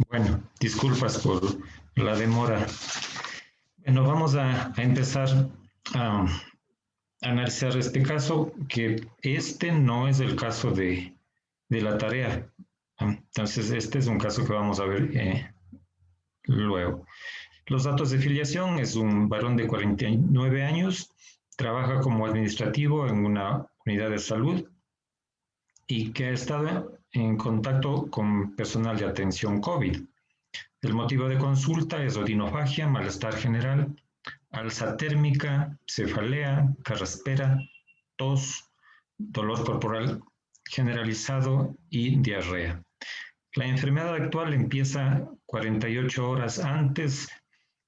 Bueno, disculpas por la demora. Bueno, vamos a empezar a analizar este caso, que este no es el caso de la tarea. Entonces, este es un caso que vamos a ver luego. Los datos de filiación: es un varón de 49 años, trabaja como administrativo en una unidad de salud y que ha estado en contacto con personal de atención COVID. El motivo de consulta es odinofagia, malestar general, alza térmica, cefalea, carraspera, tos, dolor corporal generalizado y diarrea. La enfermedad actual empieza 48 horas antes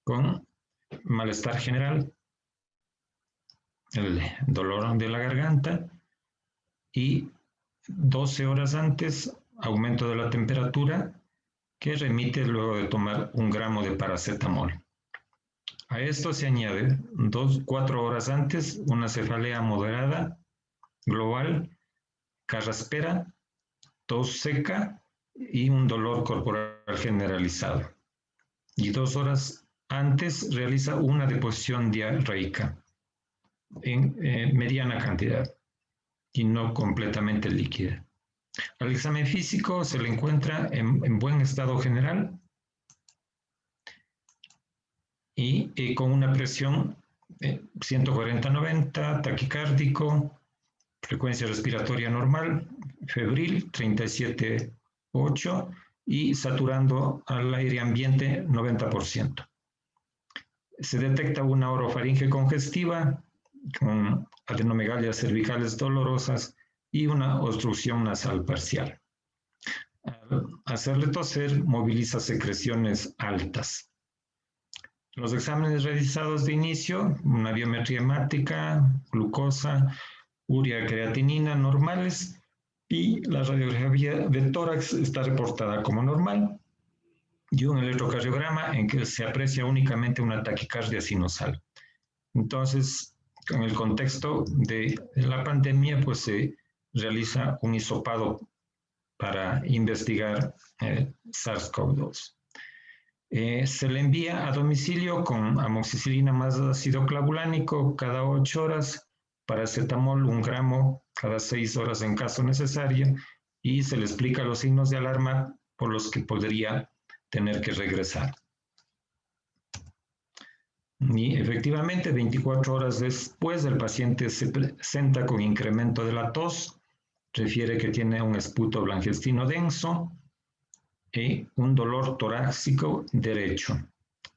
con malestar general, el dolor de la garganta, y 12 horas antes aumento de la temperatura, que remite luego de tomar 1 gramo de paracetamol. A esto se añade 4 horas antes una cefalea moderada global, carraspera, tos seca y un dolor corporal generalizado. Y 2 horas antes realiza una deposición diarreica en mediana cantidad y no completamente líquida. Al examen físico se le encuentra en buen estado general y con una presión 140/90, taquicárdico, frecuencia respiratoria normal, febril 37,8 y saturando al aire ambiente 90%. Se detecta una orofaringe congestiva con adenomegalias cervicales dolorosas y una obstrucción nasal parcial. Al hacerle toser, moviliza secreciones altas. Los exámenes realizados de inicio: una biometría hemática, glucosa, urea, creatinina normales, y la radiografía de tórax está reportada como normal, y un electrocardiograma en que se aprecia únicamente una taquicardia sinusal. Entonces, en el contexto de la pandemia, pues se realiza un hisopado para investigar SARS-CoV-2. Se le envía a domicilio con amoxicilina más ácido clavulánico cada 8 horas, paracetamol 1 gramo cada 6 horas en caso necesario, y se le explica los signos de alarma por los que podría tener que regresar. Y efectivamente, 24 horas después, el paciente se presenta con incremento de la tos, refiere que tiene un esputo blanquecino denso y un dolor torácico derecho.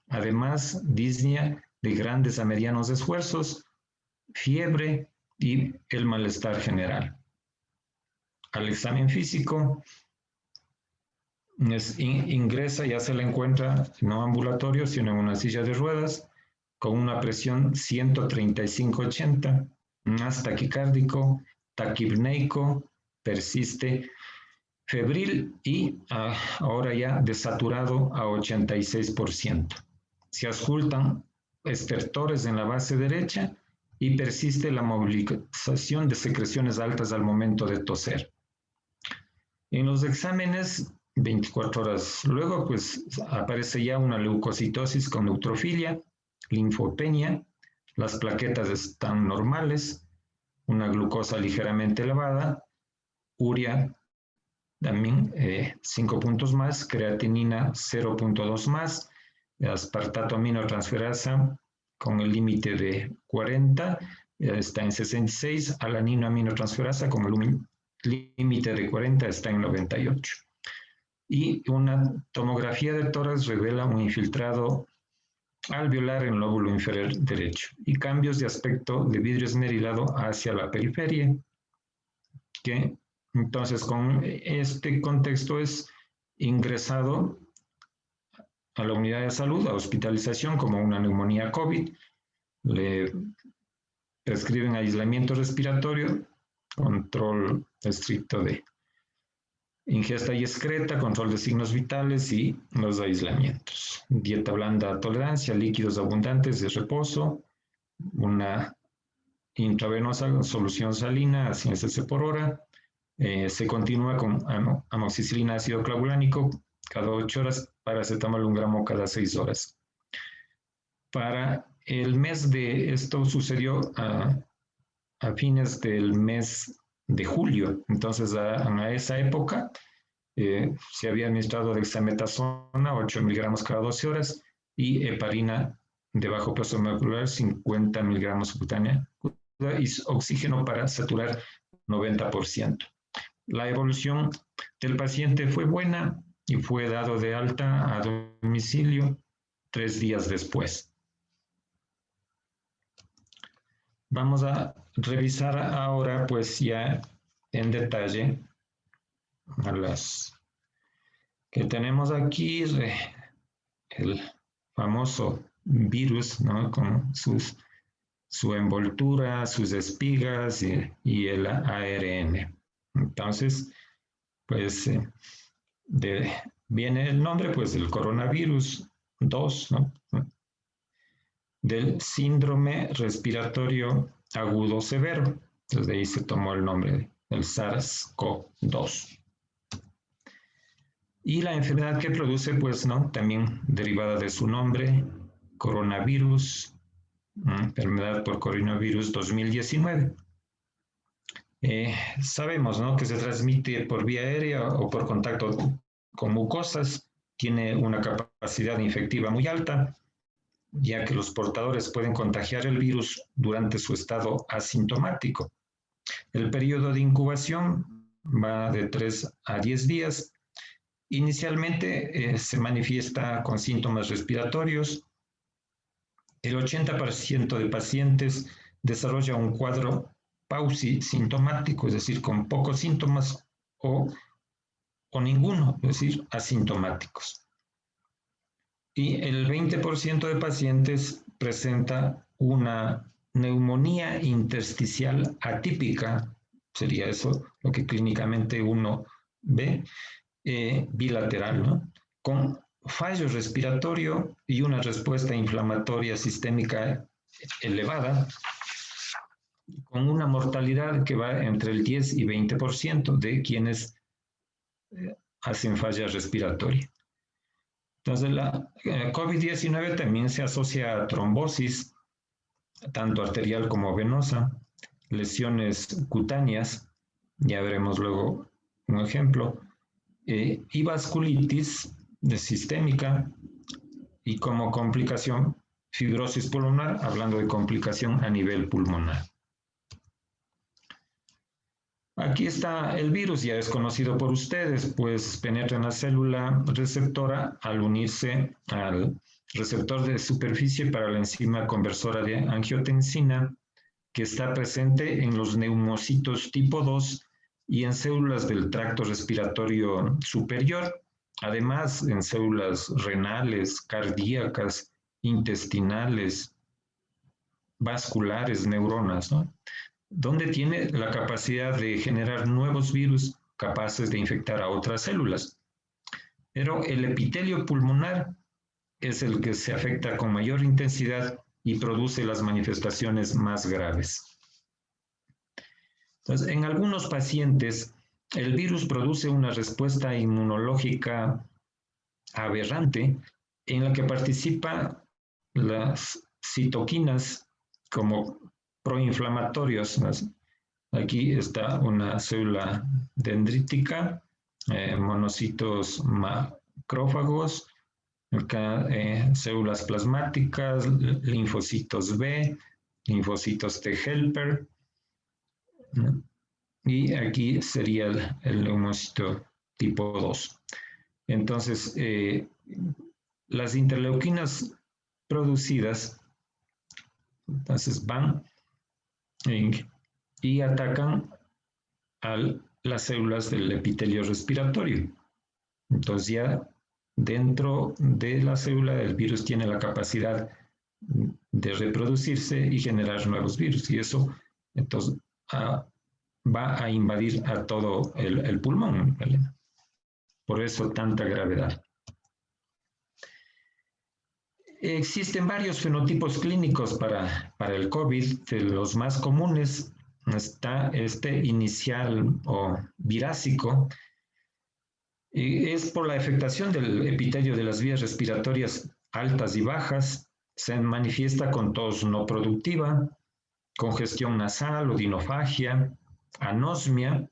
Además, disnea de grandes a medianos esfuerzos, fiebre y el malestar general. Al examen físico, ingresa, ya se le encuentra no ambulatorio, sino en una silla de ruedas, con una presión 135/80, más taquicárdico, taquipneico, persiste febril y ahora ya desaturado a 86%. Se auscultan estertores en la base derecha y persiste la movilización de secreciones altas al momento de toser. En los exámenes, 24 horas luego, pues aparece ya una leucocitosis con neutrofilia, linfopenia, las plaquetas están normales, una glucosa ligeramente elevada, urea también 5 puntos más, creatinina 0,2 más, aspartato aminotransferasa con el límite de 40 está en 66, alanino aminotransferasa con el límite de 40 está en 98. Y una tomografía de tórax revela un infiltrado alveolar en el lóbulo inferior derecho y cambios de aspecto de vidrio esmerilado hacia la periferia, que entonces con este contexto es ingresado a la unidad de salud, a hospitalización como una neumonía COVID, le prescriben aislamiento respiratorio, control estricto de ingesta y excreta, control de signos vitales y los aislamientos. Dieta blanda, tolerancia, líquidos abundantes de reposo, una intravenosa solución salina a 100 cc por hora. Se continúa con amoxicilina ácido clavulánico cada 8 horas, paracetamol 1 gramo cada 6 horas. Para el mes de esto sucedió a fines del mes de julio, entonces a esa época se había administrado dexametasona 8 miligramos cada 12 horas y heparina de bajo peso molecular 50 miligramos subcutánea y oxígeno para saturar 90%. La evolución del paciente fue buena y fue dado de alta a domicilio 3 días después. Vamos a revisar ahora, pues ya en detalle, a las que tenemos aquí, el famoso virus, ¿no? Con su envoltura, sus espigas y el ARN. Entonces, pues viene el nombre, pues, del coronavirus 2, ¿no? Del síndrome respiratorio agudo severo. Entonces, de ahí se tomó el nombre del SARS-CoV-2. Y la enfermedad que produce, pues, ¿no? También derivada de su nombre, coronavirus, enfermedad por coronavirus 2019. Sabemos, ¿no? Que se transmite por vía aérea o por contacto con mucosas, tiene una capacidad infectiva muy alta, ya que los portadores pueden contagiar el virus durante su estado asintomático. El periodo de incubación va de 3 a 10 días. Inicialmente se manifiesta con síntomas respiratorios. El 80% de pacientes desarrolla un cuadro pausisintomático, es decir, con pocos síntomas o ninguno, es decir, asintomáticos. Y el 20% de pacientes presenta una neumonía intersticial atípica, sería eso lo que clínicamente uno ve, bilateral, ¿no? Con fallo respiratorio y una respuesta inflamatoria sistémica elevada, con una mortalidad que va entre el 10 y 20% de quienes hacen falla respiratoria. Entonces, la COVID-19 también se asocia a trombosis, tanto arterial como venosa, lesiones cutáneas, ya veremos luego un ejemplo, y vasculitis sistémica, y como complicación, fibrosis pulmonar, hablando de complicación a nivel pulmonar. Aquí está el virus, ya es conocido por ustedes, pues penetra en la célula receptora al unirse al receptor de superficie para la enzima conversora de angiotensina, que está presente en los neumocitos tipo 2 y en células del tracto respiratorio superior, además en células renales, cardíacas, intestinales, vasculares, neuronas, ¿no? Donde tiene la capacidad de generar nuevos virus capaces de infectar a otras células. Pero el epitelio pulmonar es el que se afecta con mayor intensidad y produce las manifestaciones más graves. Entonces, en algunos pacientes, el virus produce una respuesta inmunológica aberrante en la que participan las citoquinas como proinflamatorios. Aquí está una célula dendrítica, monocitos macrófagos, acá células plasmáticas, linfocitos B, linfocitos T helper, y aquí sería el neumocito tipo 2. Entonces, las interleuquinas producidas, entonces van y atacan a las células del epitelio respiratorio. Entonces ya dentro de la célula el virus tiene la capacidad de reproducirse y generar nuevos virus, y eso entonces va a invadir a todo el pulmón, ¿vale? Por eso tanta gravedad. Existen varios fenotipos clínicos para el COVID. De los más comunes está este inicial o virásico, Es por la afectación del epitelio de las vías respiratorias altas y bajas, se manifiesta con tos no productiva, congestión nasal, odinofagia, anosmia,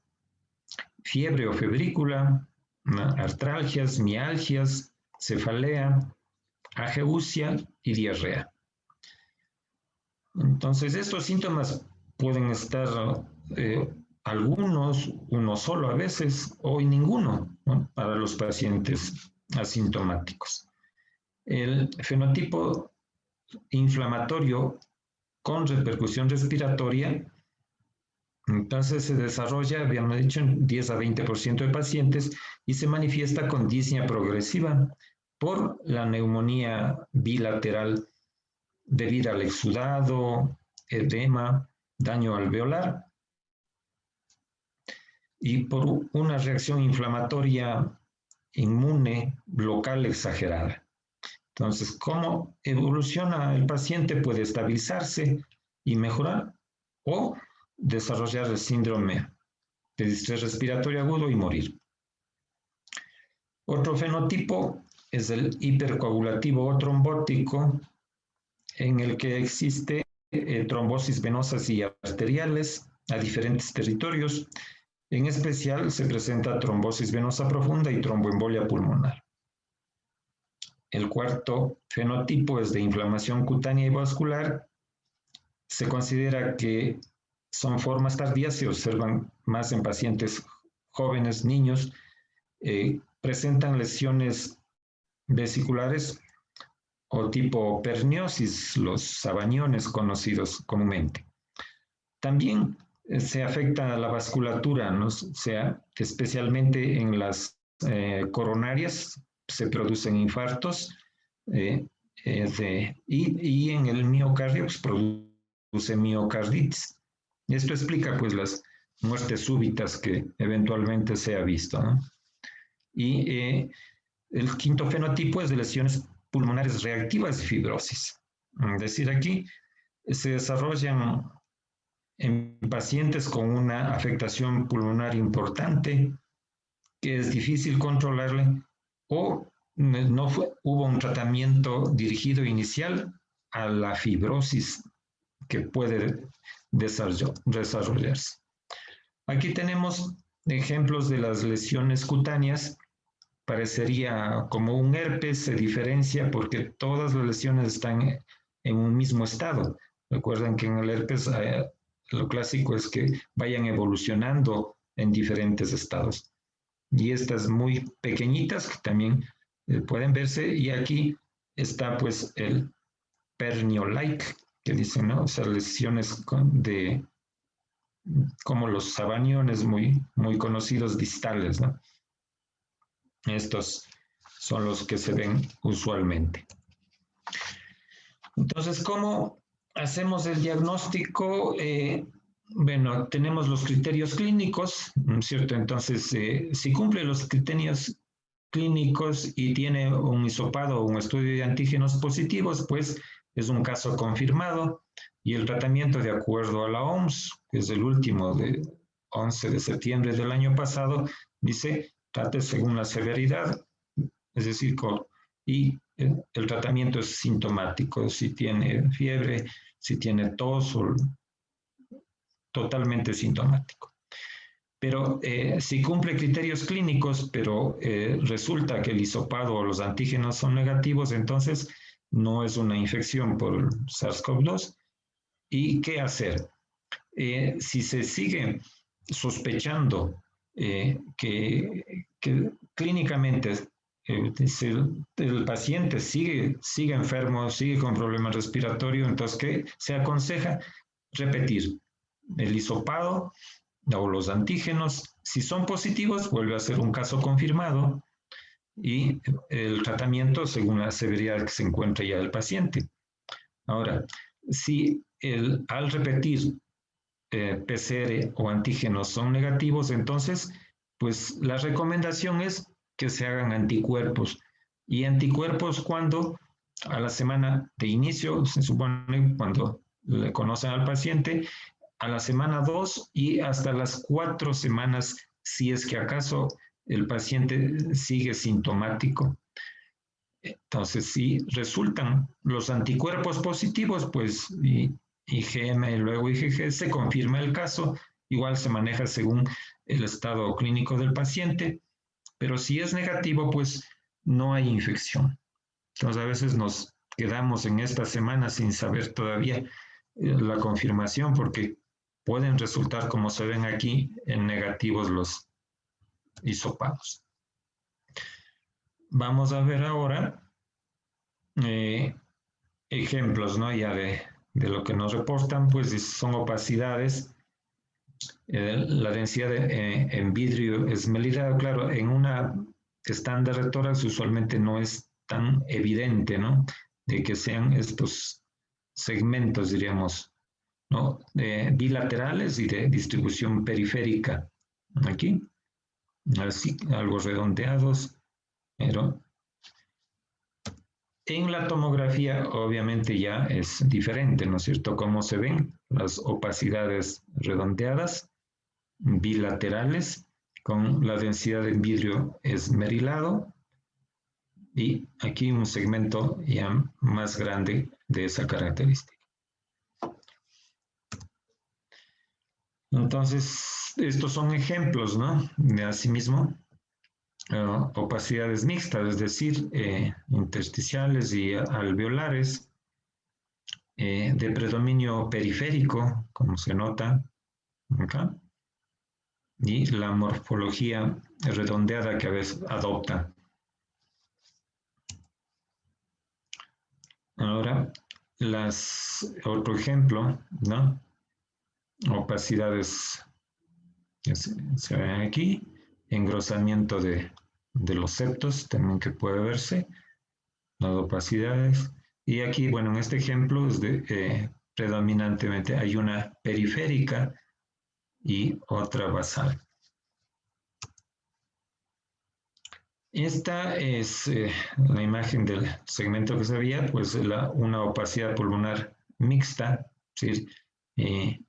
fiebre o febrícula, artralgias, mialgias, cefalea, ageusia y diarrea. Entonces, estos síntomas pueden estar algunos, uno solo a veces, o ninguno, ¿no?, para los pacientes asintomáticos. El fenotipo inflamatorio con repercusión respiratoria, entonces se desarrolla, habíamos dicho, en 10 a 20% de pacientes y se manifiesta con disnea progresiva por la neumonía bilateral debido al exudado, edema, daño alveolar y por una reacción inflamatoria inmune local exagerada. Entonces, ¿cómo evoluciona el paciente? Puede estabilizarse y mejorar o desarrollar el síndrome de distrés respiratorio agudo y morir. Otro fenotipo es el hipercoagulativo o trombótico, en el que existe trombosis venosas y arteriales a diferentes territorios. En especial se presenta trombosis venosa profunda y tromboembolia pulmonar. El cuarto fenotipo es de inflamación cutánea y vascular. Se considera que son formas tardías, se observan más en pacientes jóvenes, niños, presentan lesiones vesiculares o tipo perniosis, los sabañones conocidos comúnmente. También se afecta a la vasculatura, ¿no? O sea, especialmente en las coronarias se producen infartos y en el miocardio pues, produce miocarditis. Esto explica pues las muertes súbitas que eventualmente se ha visto, ¿no? Y el quinto fenotipo es de lesiones pulmonares reactivas de fibrosis. Es decir, aquí se desarrollan en pacientes con una afectación pulmonar importante que es difícil controlarle o hubo un tratamiento dirigido inicial a la fibrosis que puede desarrollarse. Aquí tenemos ejemplos de las lesiones cutáneas. Parecería como un herpes, se diferencia porque todas las lesiones están en un mismo estado. Recuerden que en el herpes lo clásico es que vayan evolucionando en diferentes estados. Y estas muy pequeñitas que también pueden verse, y aquí está pues el pernio-like, que dicen, ¿no? O sea, lesiones como los sabañones muy, muy conocidos distales, ¿no? Estos son los que se ven usualmente. Entonces, ¿cómo hacemos el diagnóstico? Bueno, tenemos los criterios clínicos, ¿no es cierto? Entonces, si cumple los criterios clínicos y tiene un hisopado o un estudio de antígenos positivos, pues es un caso confirmado y el tratamiento de acuerdo a la OMS, que es el último de 11 de septiembre del año pasado, dice trate según la severidad, es decir, el tratamiento es sintomático, si tiene fiebre, si tiene tos, o totalmente sintomático. Pero si cumple criterios clínicos, pero resulta que el hisopado o los antígenos son negativos, entonces no es una infección por SARS-CoV-2. ¿Y qué hacer? Si se sigue sospechando que clínicamente el paciente sigue enfermo, sigue con problemas respiratorios, entonces ¿qué se aconseja? Repetir el hisopado o los antígenos. Si son positivos, vuelve a ser un caso confirmado y el tratamiento según la severidad que se encuentra ya el paciente. Ahora, si al repetir PCR o antígenos son negativos, entonces, pues la recomendación es que se hagan anticuerpos. Y anticuerpos cuando a la semana de inicio, se supone cuando le conocen al paciente, a la semana 2 y hasta las 4 semanas, si es que acaso el paciente sigue sintomático. Entonces, si resultan los anticuerpos positivos, pues IgM y luego IgG, se confirma el caso, igual se maneja según el estado clínico del paciente, pero si es negativo, pues no hay infección. Entonces, a veces nos quedamos en esta semana sin saber todavía la confirmación, porque pueden resultar, como se ven aquí, en negativos los hisopados. Vamos a ver ahora ejemplos, ¿no? Ya de lo que nos reportan, pues son opacidades. La densidad en vidrio esmerilado, claro, en una estándar de tórax usualmente no es tan evidente, ¿no? De que sean estos segmentos, diríamos, ¿no? Bilaterales y de distribución periférica. Aquí, así, algo redondeados, pero en la tomografía obviamente ya es diferente, ¿no es cierto? Cómo se ven las opacidades redondeadas, bilaterales, con la densidad de vidrio esmerilado y aquí un segmento ya más grande de esa característica. Entonces, estos son ejemplos, ¿no? De asimismo, opacidades mixtas, es decir, intersticiales y alveolares, de predominio periférico, como se nota acá, y la morfología redondeada que a veces adopta. Ahora, otro ejemplo, ¿no? Opacidades que se ven aquí, engrosamiento de los septos, también que puede verse, las opacidades. Y aquí, bueno, en este ejemplo es predominantemente hay una periférica y otra basal. Esta es la imagen del segmento que se veía, pues una opacidad pulmonar mixta, ¿sí?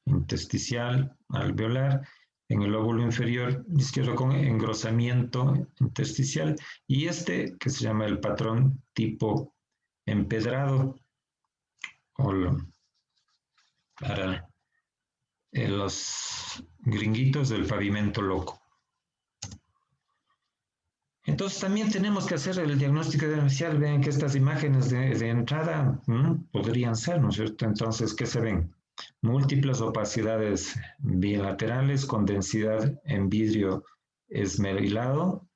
Intersticial, alveolar, en el lóbulo inferior izquierdo con engrosamiento intersticial, y este que se llama el patrón tipo empedrado, para los gringuitos del pavimento loco. Entonces también tenemos que hacer el diagnóstico diferencial. Ven que estas imágenes de entrada podrían ser, ¿no es cierto? Entonces, ¿qué se ven? Múltiples opacidades bilaterales con densidad en vidrio esmerilado,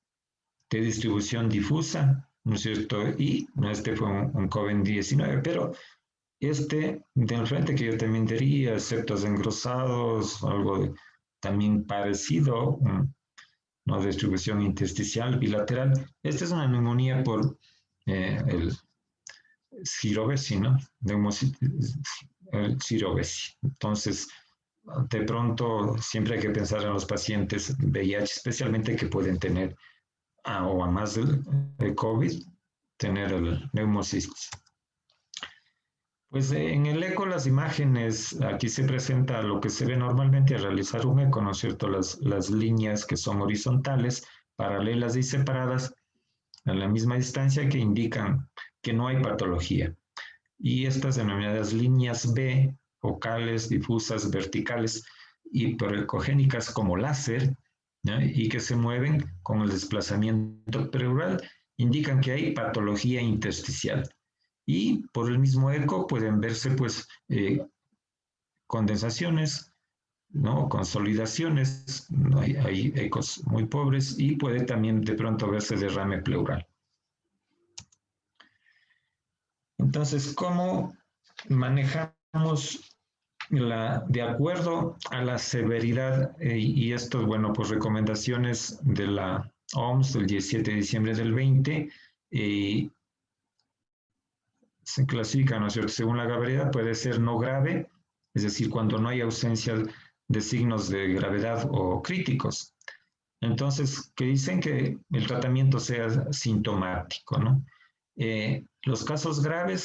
de distribución difusa, ¿no es cierto? Y este fue un COVID-19, pero este del frente que yo también diría, septos engrosados, algo también parecido, ¿no? Distribución intersticial bilateral. Esta es una neumonía por el Zirobesi, ¿no? El Zirobesi. Entonces, de pronto, siempre hay que pensar en los pacientes VIH, especialmente que pueden tener, o a más del COVID, tener el neumocistis. Pues en el eco, las imágenes, aquí se presenta lo que se ve normalmente al realizar un eco, ¿no es cierto? Las líneas que son horizontales, paralelas y separadas a la misma distancia que indican que no hay patología. Y estas denominadas líneas B, focales, difusas, verticales y hiperecogénicas como láser, ¿no? Y que se mueven con el desplazamiento pleural, indican que hay patología intersticial. Y por el mismo eco pueden verse pues condensaciones, ¿no? Consolidaciones, ¿no? Hay ecos muy pobres y puede también de pronto verse derrame pleural. Entonces, ¿cómo manejamos de acuerdo a la severidad? Y esto, bueno, pues recomendaciones de la OMS del 17 de diciembre del 20, se clasifica, ¿no es cierto? Según la gravedad, puede ser no grave, es decir, cuando no hay ausencia de signos de gravedad o críticos. Entonces, que dicen que el tratamiento sea sintomático, ¿no? Los casos graves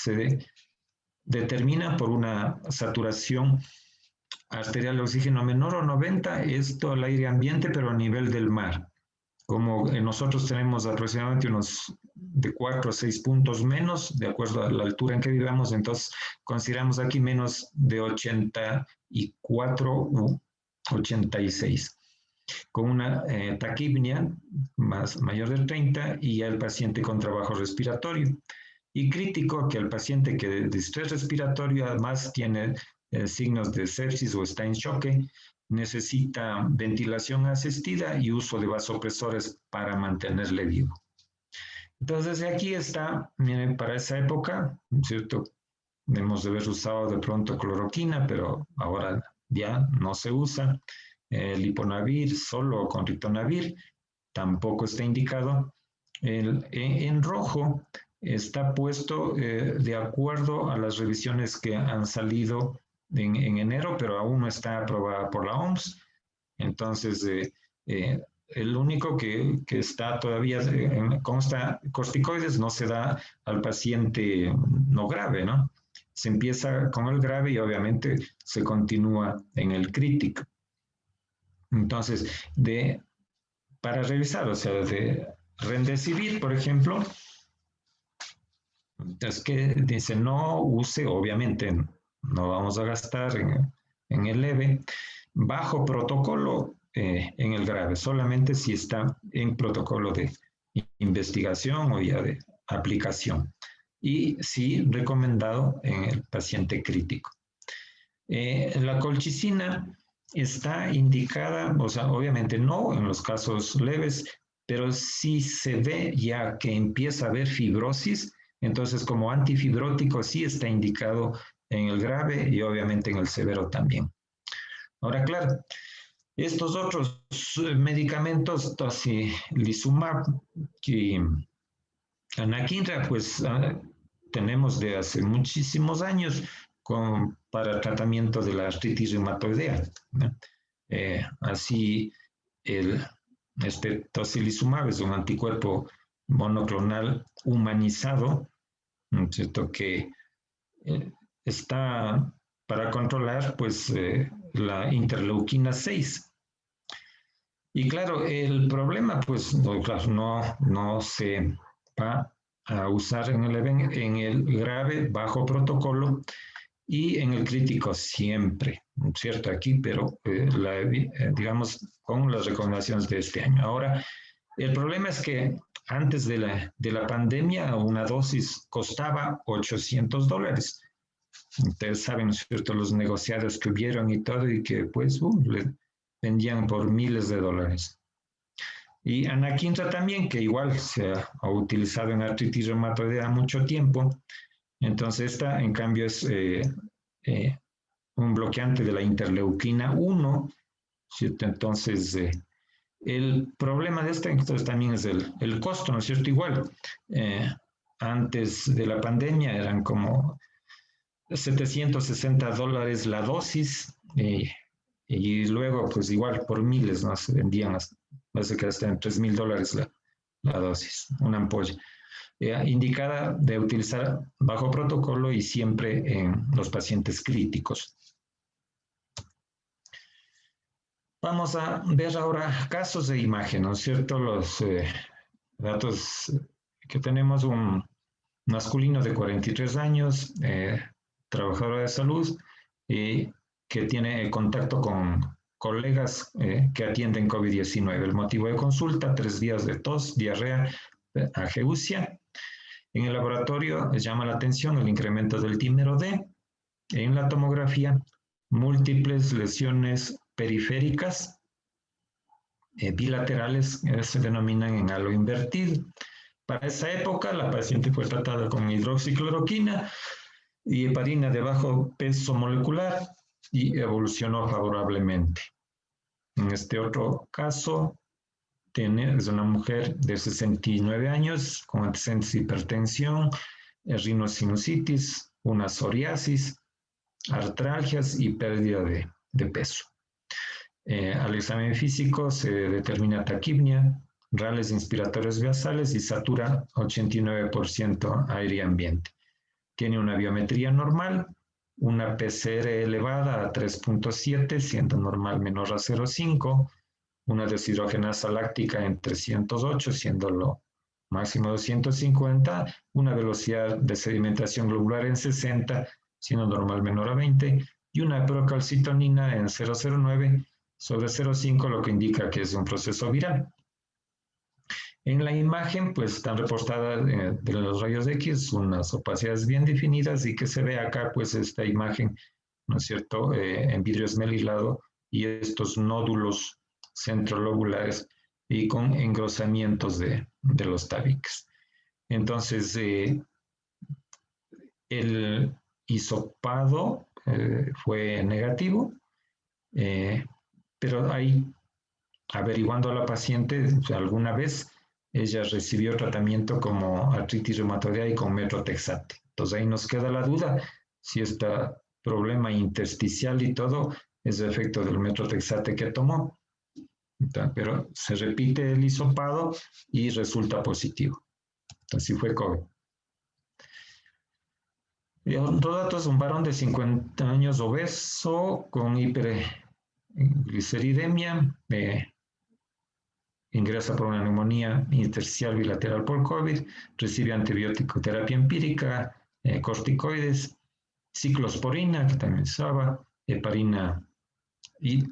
se determinan por una saturación arterial de oxígeno menor a 90, esto al aire ambiente, pero a nivel del mar. como nosotros tenemos aproximadamente unos de 4 a 6 puntos menos, de acuerdo a la altura en que vivamos, entonces consideramos aquí menos de 84 u 86, con una taquipnia mayor de 30 y el paciente con trabajo respiratorio. Y crítico que el paciente que de estrés respiratorio además tiene signos de sepsis o está en choque, necesita ventilación asistida y uso de vasopresores para mantenerle vivo. Entonces aquí está, miren, para esa época, ¿cierto? Debemos de haber usado de pronto cloroquina, pero ahora ya no se usa. Liponavir solo con ritonavir tampoco está indicado. En rojo está puesto de acuerdo a las revisiones que han salido en enero, pero aún no está aprobada por la OMS. Entonces, el único que está todavía, consta corticoides, no se da al paciente no grave, ¿no? Se empieza con el grave y obviamente se continúa en el crítico. Entonces, para revisar, o sea, de Remdesivir, por ejemplo, es que dice no use, obviamente no vamos a gastar en el leve, bajo protocolo en el grave, solamente si está en protocolo de investigación o ya de aplicación. Y sí recomendado en el paciente crítico. La colchicina está indicada, o sea, obviamente no en los casos leves, pero si se ve ya que empieza a haber fibrosis, entonces como antifibrótico sí está indicado en el grave y obviamente en el severo también. Ahora, claro, estos otros medicamentos, tocilizumab y anakinra, pues tenemos de hace muchísimos años para el tratamiento de la artritis reumatoidea, ¿no? Así, este tocilizumab es un anticuerpo monoclonal humanizado, ¿no es cierto?, que está para controlar pues, la interleuquina 6. Y claro, el problema pues no se va a usar en el grave bajo protocolo y en el crítico siempre, ¿cierto? Aquí, pero digamos con las recomendaciones de este año. Ahora, el problema es que antes de la pandemia una dosis costaba $800. Ustedes saben, ¿cierto?, los negociados que hubieron y todo, y que pues le vendían por miles de dólares. Y anakinra también, que igual se ha utilizado en artritis reumatoidea mucho tiempo. Entonces esta, en cambio, es un bloqueante de la interleuquina 1, ¿cierto? Entonces, el problema de esta entonces también es el costo, ¿no es cierto? Igual, antes de la pandemia eran como $760 la dosis, y luego, pues igual, por miles, ¿no? Se vendían parece que hasta en $3,000 la dosis, una ampolla. Indicada de utilizar bajo protocolo y siempre en los pacientes críticos. Vamos a ver ahora casos de imagen, ¿no es cierto? Los datos que tenemos: un masculino de 43 años, trabajador de salud, que tiene contacto con colegas que atienden COVID-19. El motivo de consulta: 3 días de tos, diarrea, ageusia. En el laboratorio llama la atención el incremento del dímero D. En la tomografía, múltiples lesiones periféricas bilaterales se denominan en halo invertido. Para esa época, la paciente fue tratada con hidroxicloroquina y heparina de bajo peso molecular y evolucionó favorablemente. En este otro caso, es una mujer de 69 años con antecedentes de hipertensión, rinosinusitis, una psoriasis, artralgias y pérdida de peso. Al examen físico se determina taquipnia, rales inspiratorios basales y satura 89% aire y ambiente. Tiene una biometría normal, una PCR elevada a 3.7, siendo normal menor a 0.5, una deshidrogenasa láctica en 308, siendo lo máximo 250, una velocidad de sedimentación globular en 60, siendo normal menor a 20, y una procalcitonina en 0,09 sobre 0,5, lo que indica que es un proceso viral. En la imagen, pues están reportadas de los rayos X unas opacidades bien definidas y que se ve acá, pues esta imagen, ¿no es cierto?, en vidrio esmerilado y estos nódulos centrolobulares y con engrosamientos de los tabiques. Entonces, el hisopado fue negativo, pero ahí, averiguando a la paciente, alguna vez ella recibió tratamiento como artritis reumatoidea y con metrotexate. Entonces ahí nos queda la duda si este problema intersticial y todo es efecto del metrotexate que tomó. Entonces, pero se repite el hisopado y resulta positivo. Entonces sí fue COVID. Y otro dato es un varón de 50 años obeso con hipergliceridemia, ingresa por una neumonía intersticial bilateral por COVID, recibe antibiótico terapia empírica, corticoides, ciclosporina, que también se usaba, heparina, y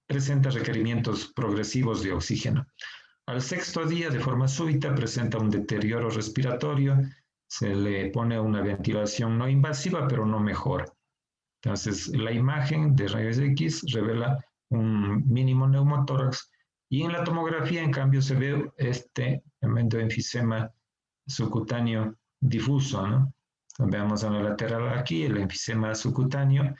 presenta requerimientos progresivos de oxígeno. Al sexto día, de forma súbita, presenta un deterioro respiratorio, se le pone una ventilación no invasiva, pero no mejora. Entonces, la imagen de rayos X revela un mínimo neumotórax y en la tomografía, en cambio, se ve este elemento de enfisema subcutáneo difuso, ¿no? Veamos en la lateral aquí el enfisema subcutáneo,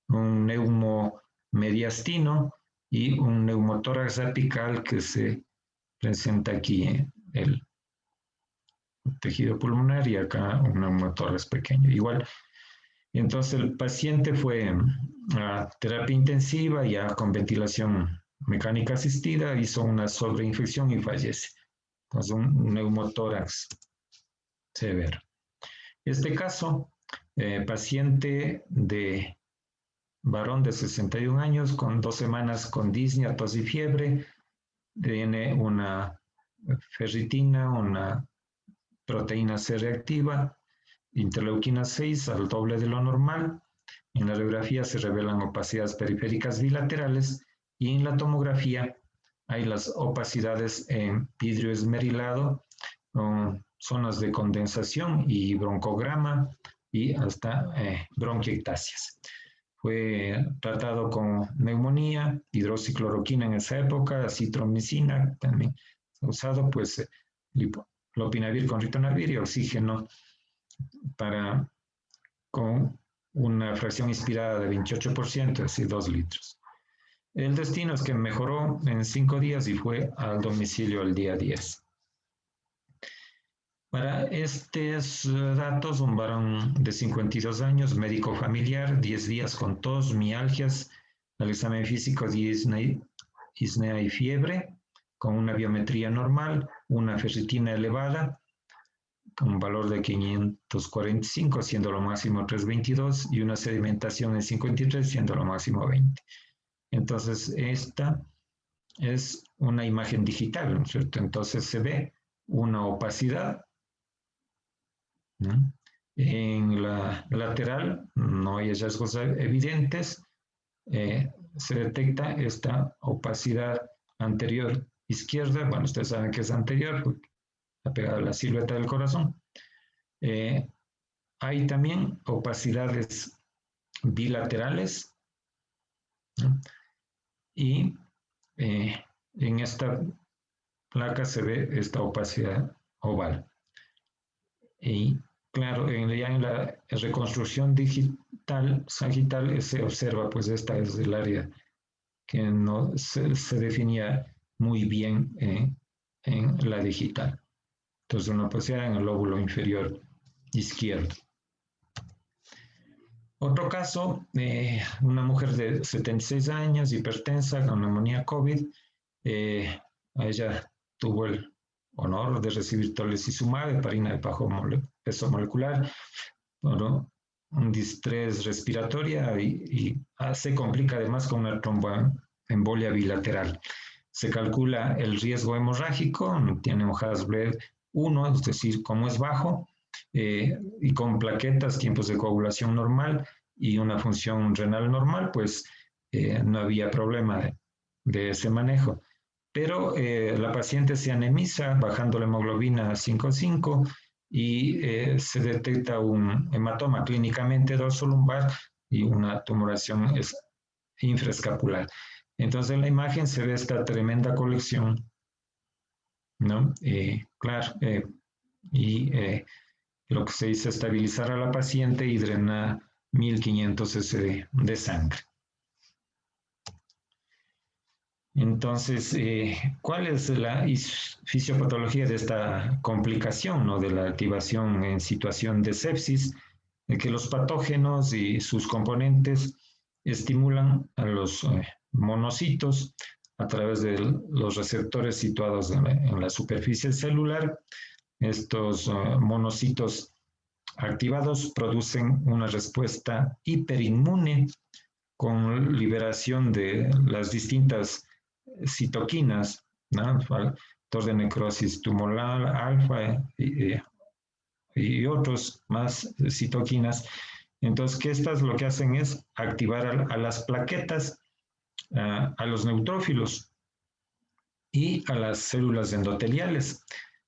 un neumomediastino y un neumotórax apical que se presenta aquí el tejido pulmonar y acá un neumotórax pequeño. Igual, entonces el paciente fue a terapia intensiva ya con ventilación mecánica asistida, hizo una sobreinfección y fallece. Entonces un neumotórax severo. Este caso, paciente de varón de 61 años con 2 semanas con disnea, tos y fiebre, tiene una ferritina, una proteína C reactiva, interleuquina 6 al doble de lo normal. En la radiografía se revelan opacidades periféricas bilaterales y en la tomografía hay las opacidades en vidrio esmerilado, zonas de condensación y broncograma y hasta bronquiectasias. Fue tratado con neumonía, hidroxicloroquina en esa época, citromicina también usado, pues lopinavir con ritonavir y oxígeno con una fracción inspirada de 28%, es decir, 2 litros. El destino es que mejoró en 5 días y fue al domicilio el día 10. Para estos datos, un varón de 52 años, médico familiar, 10 días con tos, mialgias, el examen físico de disnea y fiebre, con una biometría normal, una ferritina elevada, con un valor de 545, siendo lo máximo 322, y una sedimentación en 53, siendo lo máximo 20. Entonces, esta es una imagen digital, ¿no es cierto? Entonces se ve una opacidad, ¿no? En la lateral no hay hallazgos evidentes, se detecta esta opacidad anterior izquierda, bueno, ustedes saben que es anterior, porque está pegada a la silueta del corazón. Hay también opacidades bilaterales, ¿no? Y en esta placa se ve esta opacidad oval. Y claro, ya en la reconstrucción digital, sagital, se observa, pues esta es el área que no se definía muy bien en la digital. Entonces, una opacidad en el lóbulo inferior izquierdo. Otro caso, una mujer de 76 años, hipertensa, con neumonía COVID. A ella tuvo el honor de recibir tolecizumab, heparina de bajo peso molecular, bueno, un distrés respiratoria y se complica además con una tromboembolia bilateral. Se calcula el riesgo hemorrágico, tiene un Hasbled 1, es decir, como es bajo, y con plaquetas, tiempos de coagulación normal y una función renal normal, pues no había problema de ese manejo. Pero la paciente se anemiza bajando la hemoglobina a 5,5 y se detecta un hematoma clínicamente dorsolumbar y una tumoración infraescapular. Entonces en la imagen se ve esta tremenda colección, ¿no? Claro, y lo que se dice es estabilizar a la paciente y drenar 1500 cc de sangre. Entonces, ¿cuál es la fisiopatología de esta complicación, ¿no? De la activación en situación de sepsis? Que los patógenos y sus componentes estimulan a los monocitos a través de los receptores situados en la superficie celular. Estos monocitos activados producen una respuesta hiperinmune con liberación de las distintas citoquinas, ¿no? Factor de necrosis tumoral, alfa y otros más citoquinas. Entonces, que estas lo que hacen es activar a las plaquetas, a los neutrófilos y a las células endoteliales.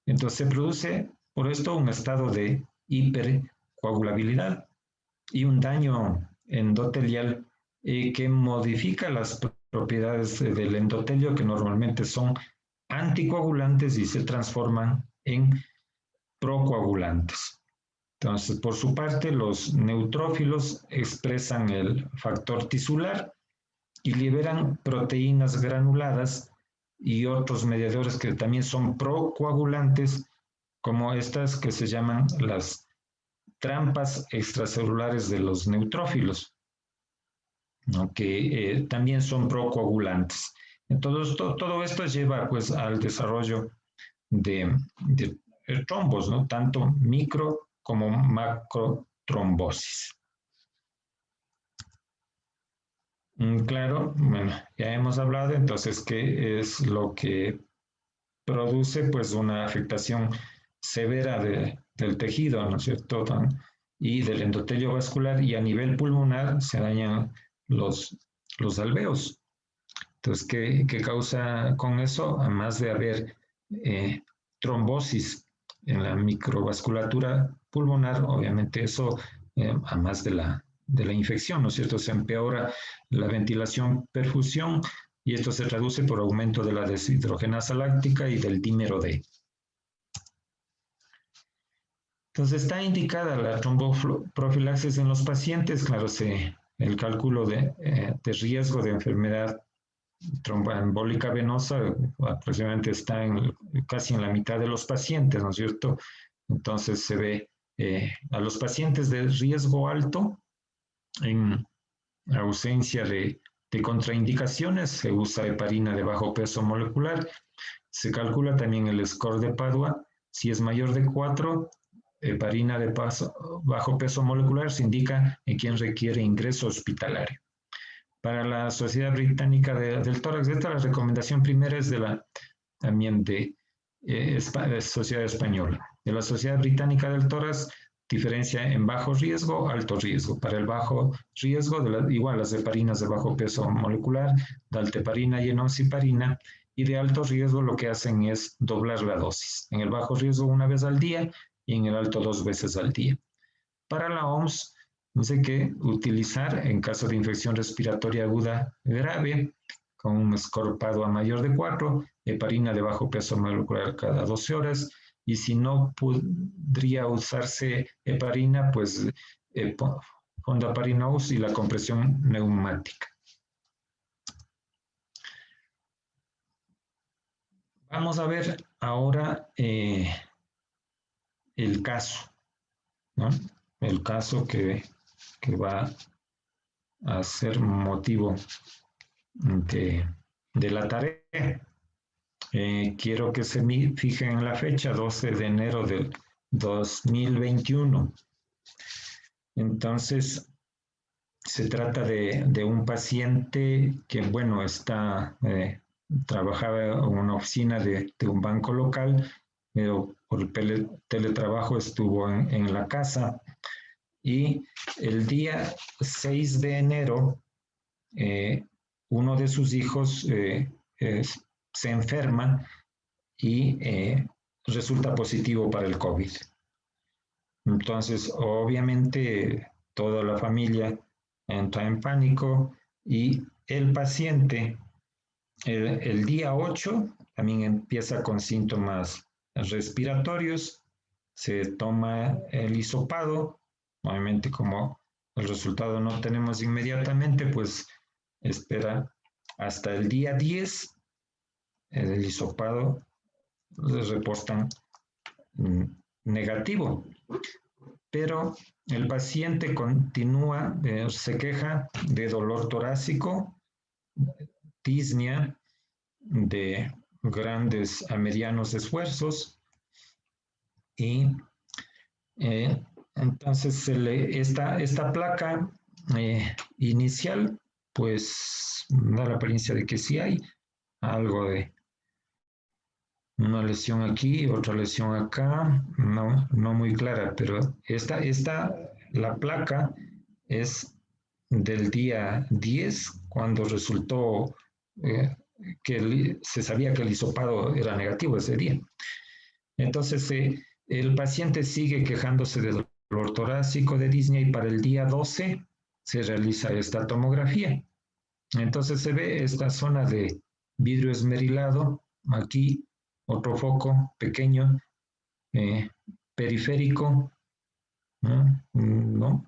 Entonces, se produce por esto un estado de hipercoagulabilidad y un daño endotelial que modifica las propiedades del endotelio, que normalmente son anticoagulantes y se transforman en procoagulantes. Entonces, por su parte, los neutrófilos expresan el factor tisular y liberan proteínas granuladas y otros mediadores que también son procoagulantes, como estas que se llaman las trampas extracelulares de los neutrófilos, ¿no? Que también son procoagulantes. Entonces, todo esto lleva pues al desarrollo de trombos, ¿no? Tanto micro como macro trombosis. Claro, bueno, ya hemos hablado entonces qué es lo que produce pues una afectación severa del tejido, ¿no es cierto? Y del endotelio vascular, y a nivel pulmonar se dañan los alveos. Entonces, ¿qué causa con eso? Además de haber trombosis en la microvasculatura pulmonar, obviamente eso, además de la infección, ¿no es cierto? Se empeora la ventilación, perfusión, y esto se traduce por aumento de la deshidrogenasa láctica y del dímero D. Entonces, está indicada la tromboprofilaxis en los pacientes, claro, el cálculo de riesgo de enfermedad tromboembólica venosa aproximadamente está casi en la mitad de los pacientes, ¿no es cierto? Entonces se ve a los pacientes de riesgo alto, en ausencia de contraindicaciones, se usa heparina de bajo peso molecular, se calcula también el score de Padua, si es mayor de 4, heparina de bajo peso molecular se indica en quien requiere ingreso hospitalario. Para la Sociedad Británica del Tórax, esta la recomendación primera es también de Sociedad Española. De la Sociedad Británica del Tórax, diferencia en bajo riesgo, alto riesgo. Para el bajo riesgo, igual las heparinas de bajo peso molecular, dalteparina y enoxaparina, y de alto riesgo lo que hacen es doblar la dosis. En el bajo riesgo una vez al día y en el alto 2 veces al día. Para la OMS, dice que utilizar en caso de infección respiratoria aguda grave, con un score Padua mayor de 4, heparina de bajo peso molecular cada 12 horas, y si no podría usarse heparina, pues fondaparinose y la compresión neumática. Vamos a ver ahora el caso, ¿no? El caso que va a ser motivo de la tarea. Quiero que se fijen en la fecha, 12 de enero del 2021. Entonces, se trata de un paciente que, bueno, está trabajaba en una oficina de un banco local, pero por el teletrabajo estuvo en la casa. Y el día 6 de enero, uno de sus hijos se enferma y resulta positivo para el COVID. Entonces, obviamente, toda la familia entra en pánico y el paciente el día 8 también empieza con síntomas respiratorios, se toma el hisopado, obviamente como el resultado no tenemos inmediatamente, pues espera hasta el día 10, el hisopado les reportan negativo, pero el paciente continúa, se queja de dolor torácico, disnea, de grandes a medianos esfuerzos y entonces esta placa inicial pues da la apariencia de que sí hay algo de una lesión aquí, otra lesión acá, no muy clara, pero la placa es del día 10 cuando resultó que se sabía que el hisopado era negativo ese día. Entonces, el paciente sigue quejándose de dolor torácico, de disnea, y para el día 12 se realiza esta tomografía. Entonces se ve esta zona de vidrio esmerilado, aquí otro foco pequeño, periférico, ¿no?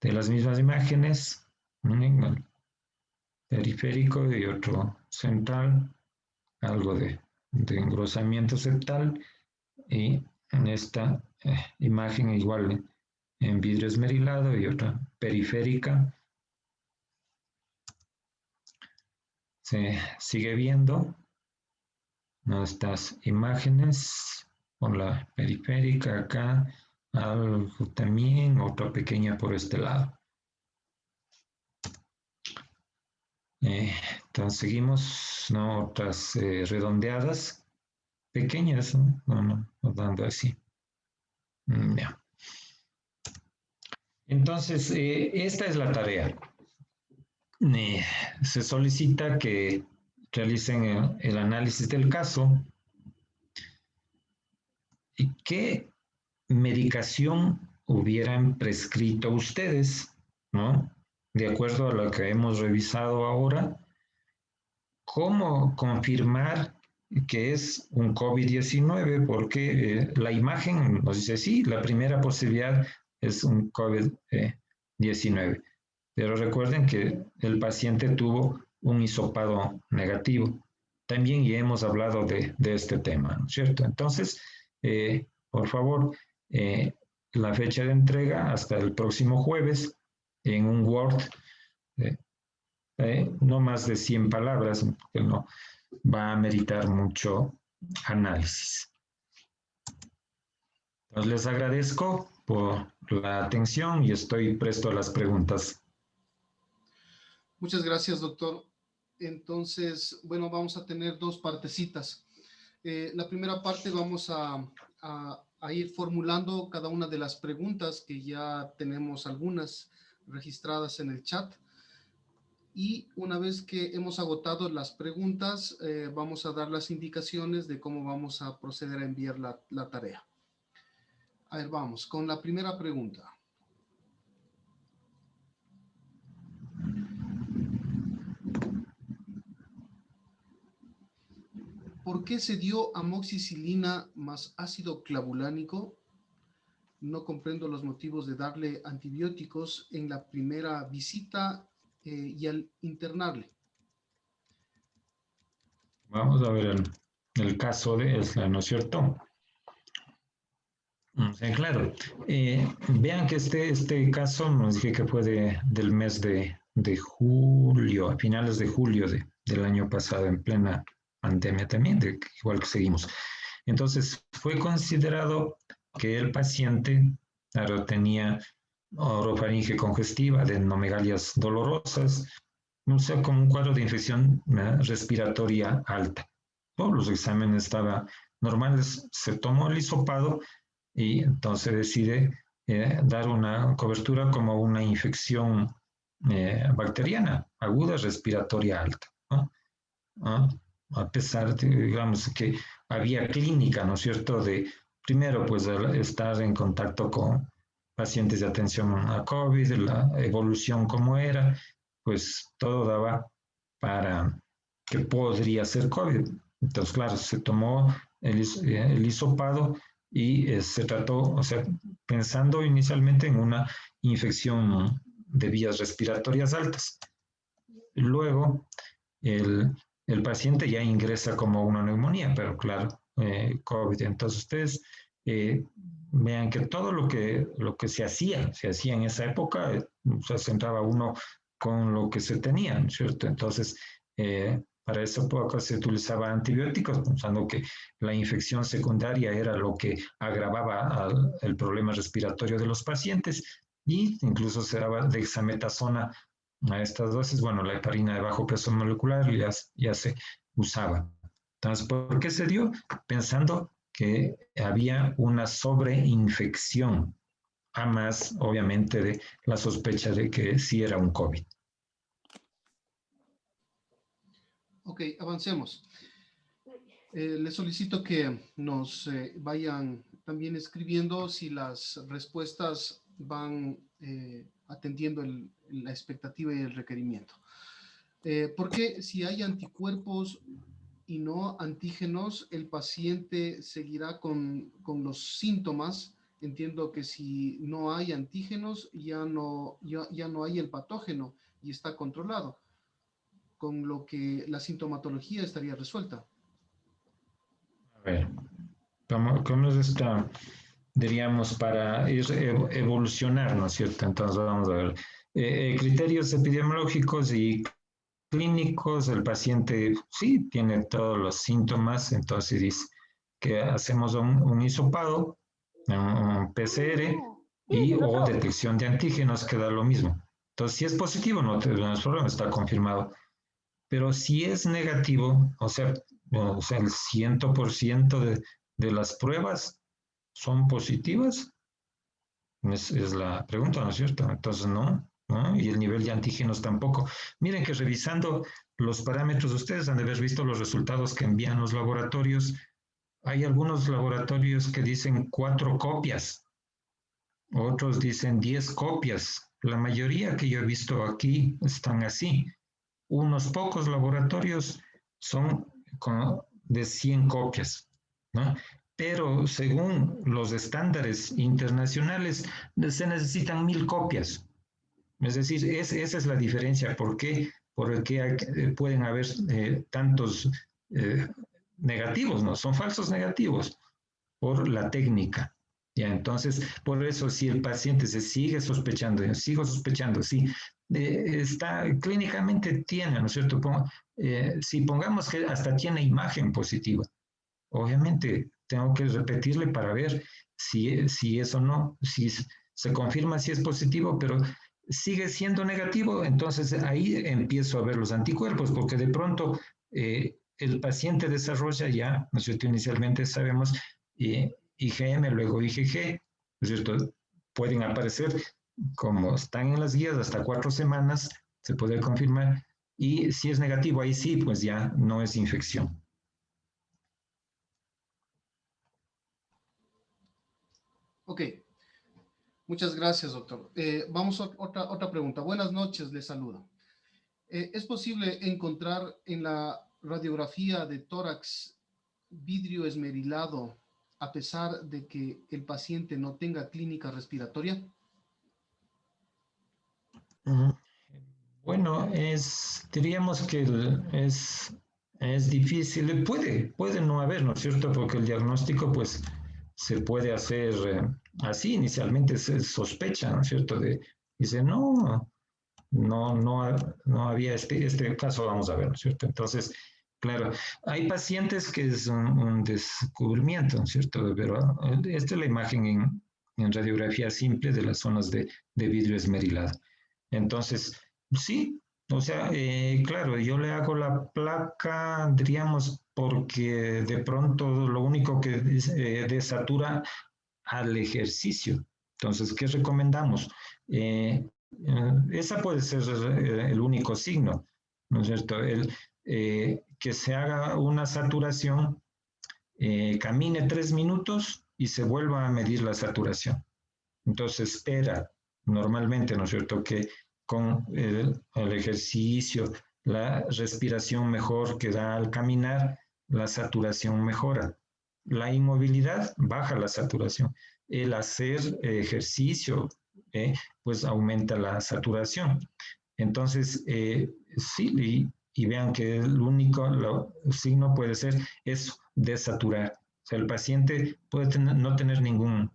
De las mismas imágenes, periférico y otro central, algo de engrosamiento septal, y en esta imagen igual en vidrio esmerilado y otra periférica. Se sigue viendo estas imágenes con la periférica acá, algo también, otra pequeña por este lado. Entonces seguimos, ¿no? Otras redondeadas, pequeñas, no dando así. Yeah. Entonces, esta es la tarea. Se solicita que realicen el análisis del caso y qué medicación hubieran prescrito ustedes, ¿no? De acuerdo a lo que hemos revisado ahora, cómo confirmar que es un COVID-19, porque la imagen nos dice sí, la primera posibilidad es un COVID-19. Pero recuerden que el paciente tuvo un hisopado negativo. También ya hemos hablado de este tema, ¿no es cierto? Entonces, por favor, la fecha de entrega hasta el próximo jueves en un Word, no más de 100 palabras, porque no va a meritar mucho análisis. Entonces, les agradezco por la atención y estoy presto a las preguntas. Muchas gracias, doctor. Entonces, bueno, vamos a tener dos partecitas. La primera parte vamos a ir formulando cada una de las preguntas, que ya tenemos algunas registradas en el chat. Y una vez que hemos agotado las preguntas, vamos a dar las indicaciones de cómo vamos a proceder a enviar la tarea. A ver, vamos con la primera pregunta. ¿Por qué se dio amoxicilina más ácido clavulánico? No comprendo los motivos de darle antibióticos en la primera visita y al internarle. Vamos a ver el caso de esta, ¿no es cierto? Sí, claro. Vean que este caso nos dije que fue del mes de julio, a finales de julio del año pasado, en plena pandemia también, igual que seguimos. Entonces, fue considerado que el paciente, claro, tenía orofaringe congestiva, adenomegalias dolorosas, o sea, como un cuadro de infección respiratoria alta. Todos los exámenes estaban normales, se tomó el hisopado y entonces decide dar una cobertura como una infección bacteriana aguda respiratoria alta, ¿no? ¿No? A pesar de, digamos, que había clínica, ¿no es cierto?, de, primero, pues, estar en contacto con pacientes de atención a COVID, la evolución como era, pues todo daba para que podría ser COVID. Entonces, claro, se tomó el hisopado y se trató, o sea, pensando inicialmente en una infección de vías respiratorias altas. Luego, el paciente ya ingresa como una neumonía, pero claro, COVID. Entonces, ustedes vean que todo lo que se hacía en esa época, se centraba uno con lo que se tenía, ¿no es cierto? Entonces, para esa época se utilizaba antibióticos, pensando que la infección secundaria era lo que agravaba el problema respiratorio de los pacientes, y incluso se daba dexametasona a estas dosis. Bueno, la heparina de bajo peso molecular ya se usaba. Entonces, ¿por qué se dio? Pensando que había una sobreinfección, a más, obviamente, de la sospecha de que sí era un COVID. Ok, avancemos. Les solicito que nos vayan también escribiendo si las respuestas van atendiendo la expectativa y el requerimiento. Porque si hay anticuerpos y no antígenos, el paciente seguirá con los síntomas. Entiendo que si no hay antígenos, ya no hay el patógeno y está controlado, con lo que la sintomatología estaría resuelta. A ver, ¿cómo es esta, diríamos, para ir evolucionar, ¿no es cierto? Entonces, vamos a ver. Criterios epidemiológicos y clínicos, el paciente sí tiene todos los síntomas, entonces dice que hacemos un hisopado, un PCR o detección de antígenos, que da lo mismo. Entonces, si es positivo, no tenemos problema, está confirmado. Pero si es negativo, o sea el 100% de las pruebas son positivas, es la pregunta, ¿no es cierto? Entonces, no, ¿no? Y el nivel de antígenos tampoco. Miren que revisando los parámetros, ustedes han de haber visto los resultados que envían los laboratorios. Hay algunos laboratorios que dicen 4 copias, otros dicen 10 copias. La mayoría que yo he visto aquí están así. Unos pocos laboratorios son de 100 copias, ¿no? Pero según los estándares internacionales se necesitan 1000 copias. Es decir, esa es la diferencia. ¿Por qué? Porque pueden haber tantos eh, negativos, ¿no? Son falsos negativos por la técnica. Ya, entonces, por eso, si el paciente se sigue sospechando, sigo sospechando, sí, está clínicamente tiene, ¿no es cierto? Si pongamos que hasta tiene imagen positiva, obviamente tengo que repetirle para ver si es o no, si se confirma si es positivo, pero sigue siendo negativo, entonces ahí empiezo a ver los anticuerpos, porque de pronto el paciente desarrolla ya, ¿no es cierto? Inicialmente sabemos IgM, luego IgG, ¿no es cierto? Pueden aparecer, como están en las guías, hasta 4 semanas, se puede confirmar, y si es negativo, ahí sí, pues ya no es infección. Ok, muchas gracias, doctor. Vamos a otra pregunta. Buenas noches, les saludo. ¿Es posible encontrar en la radiografía de tórax vidrio esmerilado a pesar de que el paciente no tenga clínica respiratoria? Bueno, diríamos que es difícil, puede no haber, ¿no es cierto? Porque el diagnóstico, pues, se puede hacer así. Inicialmente se sospecha, ¿no es cierto? Dice, no había este caso, vamos a ver, ¿no es cierto? Entonces, claro, hay pacientes que es un descubrimiento, ¿no es cierto? Pero esta es la imagen en radiografía simple de las zonas de vidrio esmerilado. Entonces, sí, o sea, claro, yo le hago la placa, diríamos, porque de pronto lo único que desatura al ejercicio. Entonces, ¿qué recomendamos? Esa puede ser el único signo, ¿no es cierto? Que se haga una saturación, camine 3 minutos y se vuelva a medir la saturación. Entonces, espera normalmente, ¿no es cierto?, que con el ejercicio, la respiración mejor que da al caminar, la saturación mejora. La inmovilidad baja la saturación. El hacer ejercicio, pues aumenta la saturación. Entonces, sí, y vean que el único signo puede ser eso, desaturar. O sea, el paciente puede no tener ningún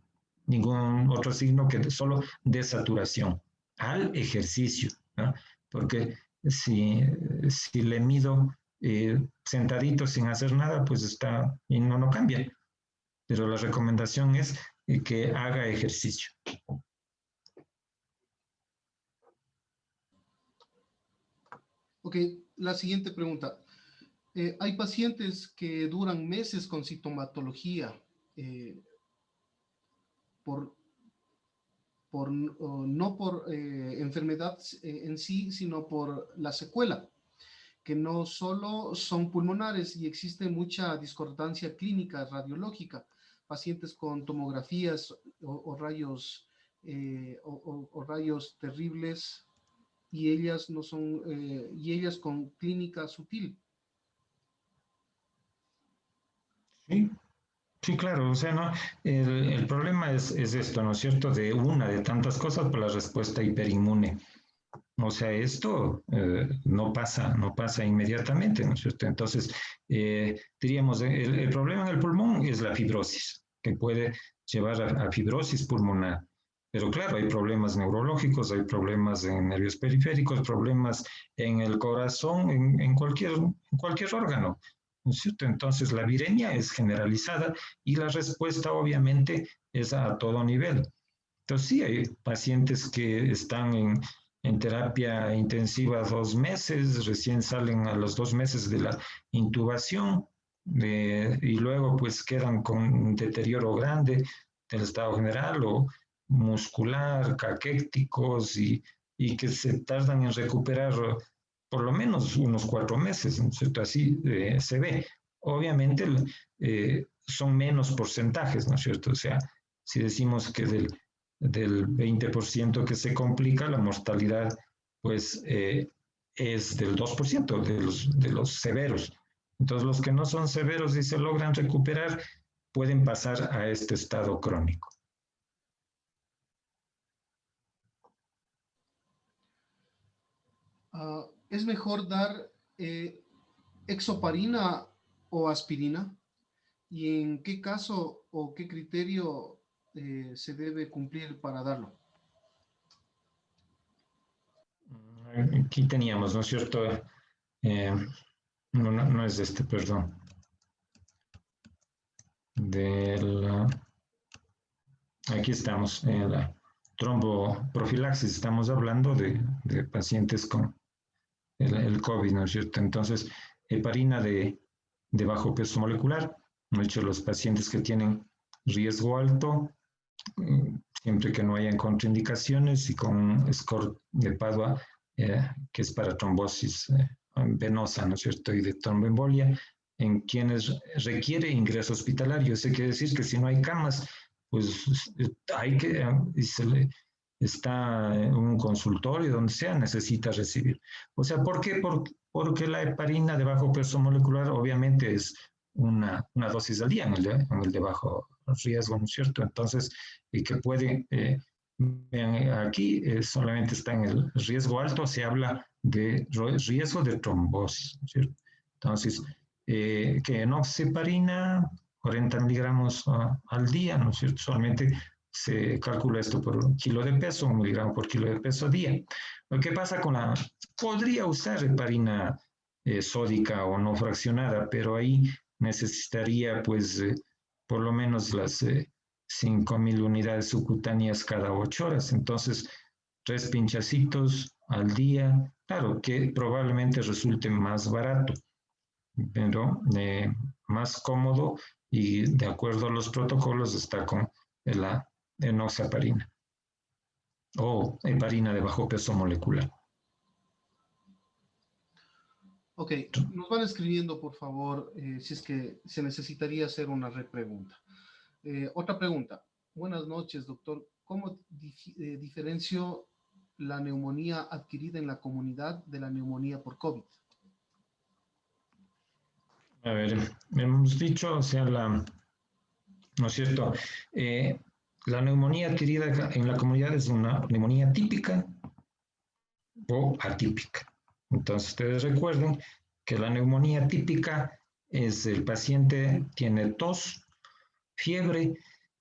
otro signo que solo desaturación al ejercicio, ¿no? Porque si le mido sentadito sin hacer nada, pues está y no cambia. Pero la recomendación es que haga ejercicio. Ok, la siguiente pregunta. Hay pacientes que duran meses con sintomatología no por enfermedad en sí, sino por la secuela, que no solo son pulmonares y existe mucha discordancia clínica radiológica, pacientes con tomografías o rayos o rayos terribles y ellas no son y ellas con clínica sutil. Sí, sí, claro, o sea, no, el problema es esto, ¿no es cierto? De una de tantas cosas por la respuesta hiperinmune. O sea, esto no pasa inmediatamente, ¿no es cierto? Entonces, diríamos, el problema en el pulmón es la fibrosis, que puede llevar a fibrosis pulmonar. Pero claro, hay problemas neurológicos, hay problemas en nervios periféricos, problemas en el corazón, en cualquier órgano, ¿no es cierto? Entonces, la viremia es generalizada y la respuesta obviamente es a todo nivel. Entonces, sí, hay pacientes que están en terapia intensiva 2 meses, recién salen a los 2 meses de la intubación y luego pues quedan con un deterioro grande del estado general o muscular, caquéticos y que se tardan en recuperar por lo menos unos 4 meses, ¿no es cierto? Así se ve. Obviamente son menos porcentajes, ¿no es cierto? O sea, si decimos que del 20% que se complica, la mortalidad pues es del 2% de los severos. Entonces los que no son severos y se logran recuperar pueden pasar a este estado crónico. ¿Es mejor dar exoparina o aspirina? ¿Y en qué caso o qué criterio se debe cumplir para darlo? Aquí teníamos, ¿no es cierto? No es este, perdón. Aquí estamos, en la tromboprofilaxis, estamos hablando de pacientes con el COVID, ¿no es cierto? Entonces, heparina de bajo peso molecular, de hecho, los pacientes que tienen riesgo alto, siempre que no hayan contraindicaciones y con un score de Padua, que es para trombosis venosa, ¿no es cierto? Y de tromboembolia, en quienes requiere ingreso hospitalario. Eso quiere decir que si no hay camas, pues hay que, y se le, está en un consultorio, donde sea, necesita recibir. O sea, ¿por qué? Porque la heparina de bajo peso molecular obviamente es una dosis al día en el de bajo riesgo, ¿no es cierto? Entonces, y que puede, vean, aquí solamente está en el riesgo alto, se habla de riesgo de trombosis, ¿no es cierto? Entonces, que enoxaparina, 40 miligramos al día, ¿no es cierto? Solamente se calcula esto por kilo de peso, 1 miligramo por kilo de peso a día. Lo que pasa con podría usar heparina sódica o no fraccionada, pero ahí necesitaría pues por lo menos las 5.000 unidades subcutáneas cada 8 horas. Entonces, 3 pinchacitos al día, claro que probablemente resulte más barato, pero más cómodo y de acuerdo a los protocolos está con la enoxaparina o heparina de bajo peso molecular. Ok, nos van escribiendo, por favor, si es que se necesitaría hacer una repregunta. Otra pregunta. Buenas noches, doctor. ¿Cómo diferencio la neumonía adquirida en la comunidad de la neumonía por COVID? A ver, hemos dicho, o sea, ¿no es cierto? La neumonía adquirida en la comunidad es una neumonía típica o atípica. Entonces, ustedes recuerden que la neumonía típica es el paciente tiene tos, fiebre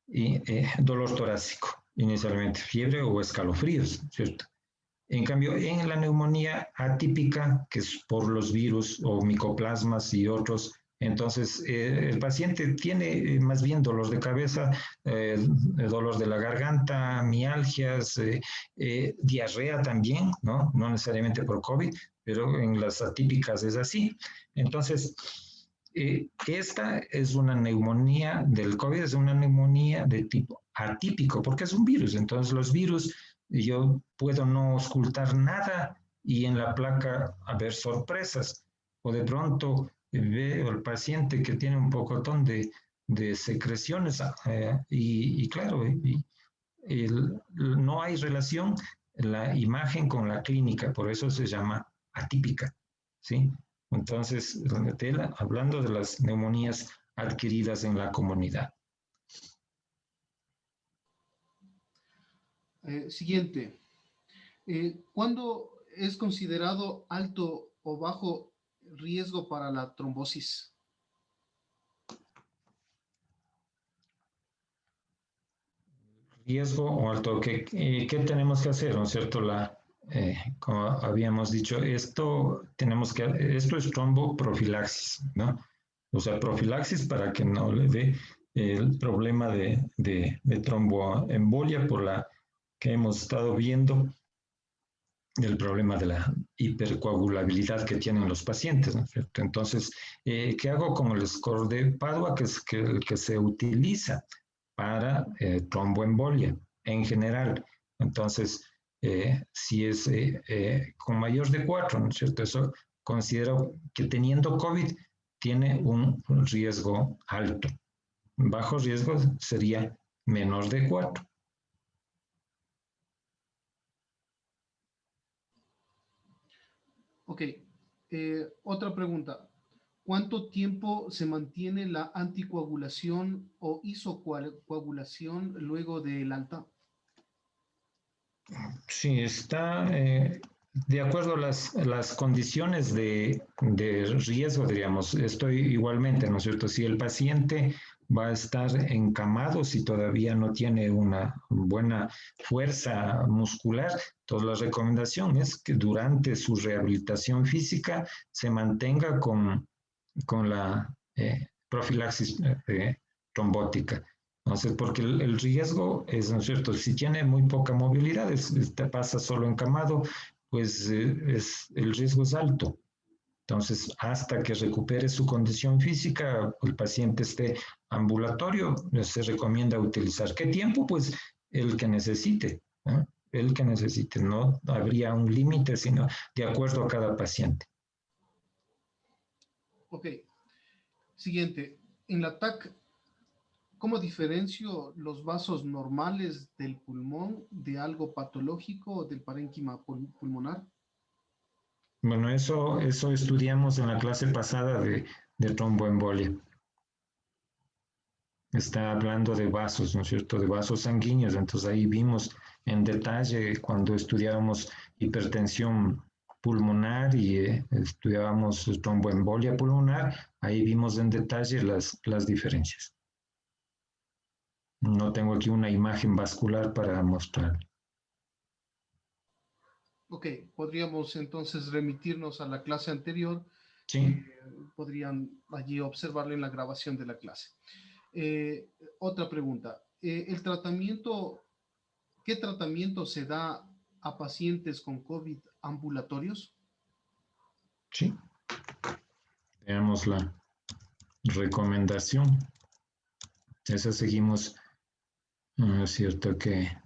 y dolor torácico, inicialmente fiebre o escalofríos, ¿cierto? En cambio, en la neumonía atípica, que es por los virus o micoplasmas y otros, entonces el paciente tiene más bien dolor de cabeza, dolor de la garganta, mialgias, diarrea también, ¿no? No necesariamente por COVID, pero en las atípicas es así. Entonces, esta es una neumonía del COVID, es una neumonía de tipo atípico, porque es un virus. Entonces, los virus yo puedo no ocultar nada y en la placa haber sorpresas. O de pronto veo al paciente que tiene un pocotón de secreciones y claro, no hay relación la imagen con la clínica, por eso se llama atípica, ¿sí? Entonces, hablando de las neumonías adquiridas en la comunidad. Siguiente. ¿Cuándo es considerado alto o bajo riesgo para la trombosis? Riesgo o alto, ¿qué tenemos que hacer? ¿No es cierto? Como habíamos dicho, esto es tromboprofilaxis, ¿no? O sea, profilaxis para que no le dé el problema de tromboembolia por la que hemos estado viendo, el problema de la hipercoagulabilidad que tienen los pacientes, ¿no es cierto? Entonces, ¿qué hago con el score de Padua, que es el que se utiliza para tromboembolia en general? Entonces, si es con mayor de 4, ¿no es cierto? Eso considero que teniendo COVID tiene un riesgo alto. Bajo riesgo sería menor de 4. Ok, otra pregunta. ¿Cuánto tiempo se mantiene la anticoagulación o isocoagulación luego del alta? Sí, está de acuerdo a las condiciones de riesgo, diríamos. Estoy igualmente, ¿no es cierto? Si el paciente va a estar encamado, si todavía no tiene una buena fuerza muscular, entonces la recomendación es que durante su rehabilitación física se mantenga con la profilaxis trombótica. Entonces, porque el riesgo es, ¿no es cierto? Si tiene muy poca movilidad, te pasa solo encamado, pues el riesgo es alto. Entonces, hasta que recupere su condición física, el paciente esté ambulatorio, se recomienda utilizar. ¿Qué tiempo? Pues el que necesite, ¿no? El que necesite. No habría un límite, sino de acuerdo a cada paciente. Ok, siguiente. En la TAC, ¿cómo diferencio los vasos normales del pulmón de algo patológico o del parénquima pulmonar? Bueno, eso estudiamos en la clase pasada de tromboembolia. Está hablando de vasos, ¿no es cierto? De vasos sanguíneos. Entonces ahí vimos en detalle cuando estudiábamos hipertensión pulmonar y estudiábamos tromboembolia pulmonar, ahí vimos en detalle las diferencias. No tengo aquí una imagen vascular para mostrar. Ok, podríamos entonces remitirnos a la clase anterior. Sí. Podrían allí observarlo en la grabación de la clase. Otra pregunta. el tratamiento, ¿qué tratamiento se da a pacientes con COVID ambulatorios? Sí, veamos la recomendación. Esa seguimos, ¿no es cierto? Que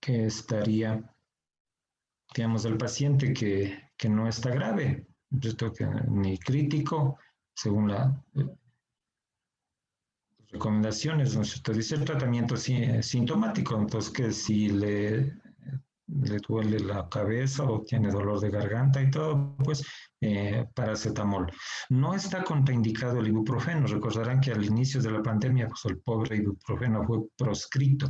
estaría, digamos, el paciente que no está grave, ¿cierto? Que ni crítico, según las recomendaciones, ¿no es cierto? Dice el tratamiento sintomático, entonces que si le duele la cabeza o tiene dolor de garganta y todo, pues paracetamol. No está contraindicado el ibuprofeno. Recordarán que al inicio de la pandemia, pues el pobre ibuprofeno fue proscrito,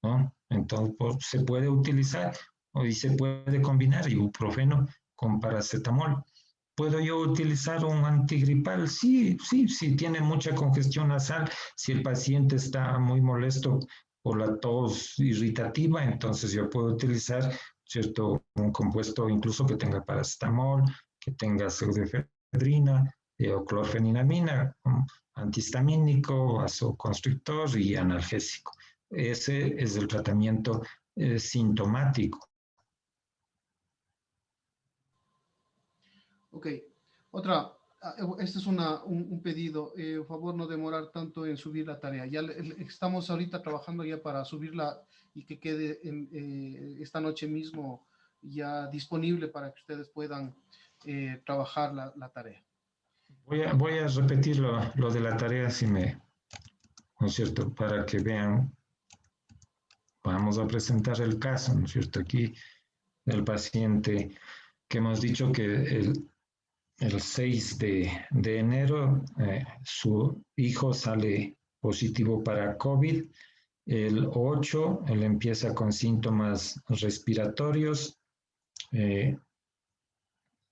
¿no? Entonces, pues, se puede utilizar y se puede combinar ibuprofeno con paracetamol. ¿Puedo yo utilizar un antigripal? Sí, sí, sí, tiene mucha congestión nasal. Si el paciente está muy molesto por la tos irritativa, entonces yo puedo utilizar, ¿cierto? Un compuesto incluso que tenga paracetamol, que tenga pseudoefedrina o clorfenidamina, antihistamínico, vasoconstrictor y analgésico. Ese es el tratamiento sintomático. Ok, este es un pedido, por favor no demorar tanto en subir la tarea. Ya estamos ahorita trabajando ya para subirla y que quede esta noche mismo ya disponible para que ustedes puedan trabajar la tarea. Voy a repetir lo de la tarea, si me, ¿no es cierto? Para que vean, vamos a presentar el caso, ¿no es cierto? Aquí el paciente que hemos dicho que el 6 de enero su hijo sale positivo para COVID. El 8, él empieza con síntomas respiratorios.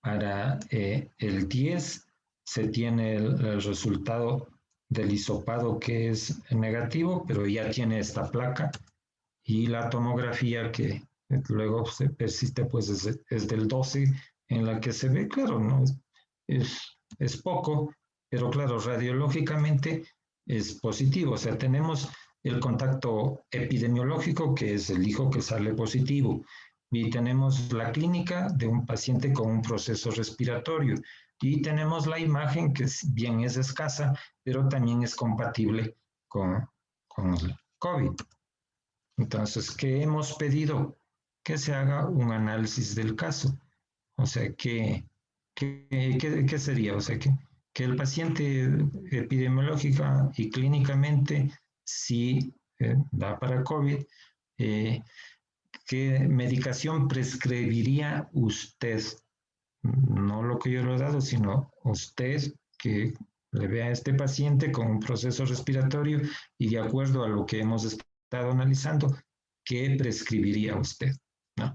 Para el 10 se tiene el resultado del hisopado que es negativo, pero ya tiene esta placa y la tomografía que luego se persiste, pues es del 12, en la que se ve, claro, ¿no? Es poco, pero claro, radiológicamente es positivo. O sea, tenemos el contacto epidemiológico, que es el hijo que sale positivo, y tenemos la clínica de un paciente con un proceso respiratorio, y tenemos la imagen que bien es escasa, pero también es compatible con el COVID. Entonces, ¿qué hemos pedido? Que se haga un análisis del caso. O sea, ¿qué sería? O sea, que el paciente epidemiológica y clínicamente sí da para COVID. ¿Qué medicación prescribiría usted? No lo que yo le he dado, sino usted que le vea a este paciente con un proceso respiratorio y de acuerdo a lo que hemos estado analizando, ¿qué prescribiría usted? ¿No?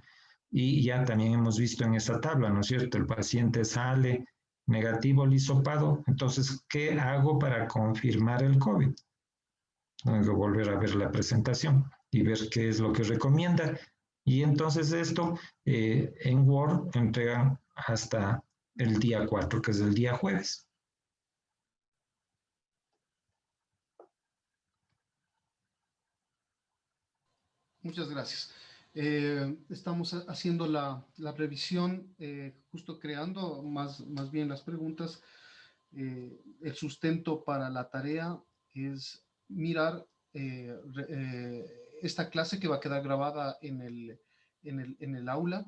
Y ya también hemos visto en esa tabla, ¿no es cierto? El paciente sale negativo al hisopado, entonces, ¿qué hago para confirmar el COVID? Tengo que volver a ver la presentación y ver qué es lo que recomienda. Y entonces esto en Word entregan hasta el día 4, que es el día jueves. Muchas gracias. Estamos haciendo la revisión, justo creando más bien las preguntas. El sustento para la tarea es mirar esta clase que va a quedar grabada en el aula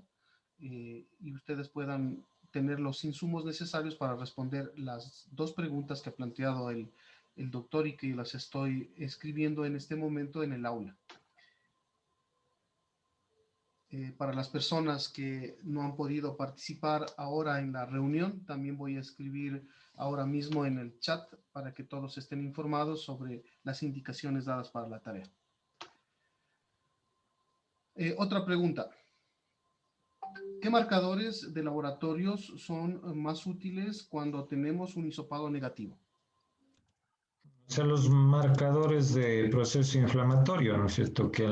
y ustedes puedan tener los insumos necesarios para responder las dos preguntas que ha planteado el doctor y que las estoy escribiendo en este momento en el aula. Para las personas que no han podido participar ahora en la reunión, también voy a escribir ahora mismo en el chat para que todos estén informados sobre las indicaciones dadas para la tarea. Otra pregunta. ¿Qué marcadores de laboratorios son más útiles cuando tenemos un hisopado negativo? O sea, los marcadores de proceso inflamatorio, ¿no es cierto? Que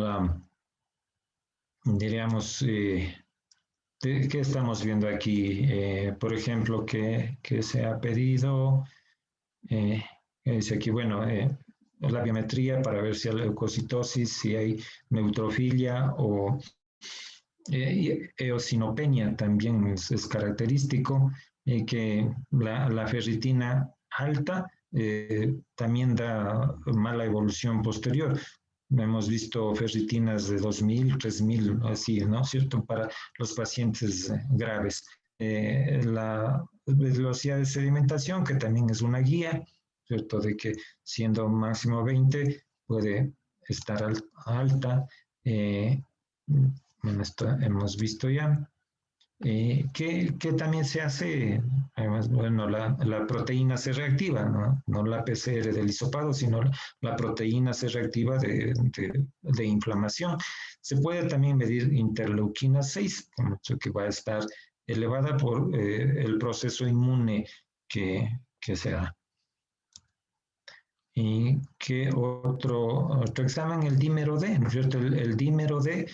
diríamos, ¿qué estamos viendo aquí? Por ejemplo, que se ha pedido, dice aquí, bueno, la biometría para ver si hay leucocitosis, si hay neutrofilia o eosinopenia también es característico, que la ferritina alta también da mala evolución posterior. Hemos visto ferritinas de 2000, 3000, así, ¿no es cierto?, para los pacientes graves. La velocidad de sedimentación, que también es una guía, ¿cierto?, de que siendo máximo 20 puede estar alta. Bueno, esto hemos visto ya. ¿Qué también se hace? Además, bueno, la proteína se reactiva, ¿no? No la PCR del hisopado, sino la proteína se reactiva de inflamación. Se puede también medir interleuquina 6, que va a estar elevada por el proceso inmune que se da. ¿Y qué otro examen? El dímero D, ¿no es cierto? El dímero D,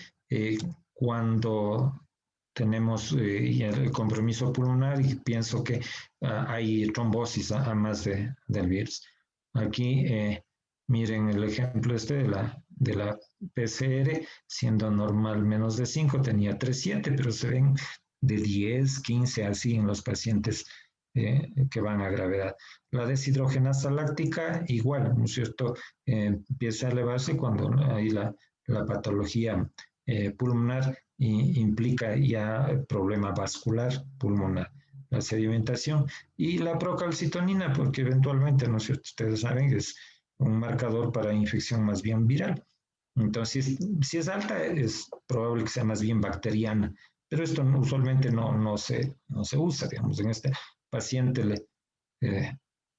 cuando tenemos el compromiso pulmonar y pienso que hay trombosis a más del virus. Aquí, miren el ejemplo de la PCR, siendo normal menos de 5, tenía 3,7, pero se ven de 10, 15, así en los pacientes que van a gravedad. La deshidrogenasa láctica, igual, ¿no es cierto? Empieza a elevarse cuando hay la patología pulmonar implica ya problema vascular pulmonar, la sedimentación, y la procalcitonina, porque eventualmente, ¿no es cierto?, ustedes saben que es un marcador para infección más bien viral. Entonces, si es alta, es probable que sea más bien bacteriana, pero esto usualmente no se usa, digamos, en este paciente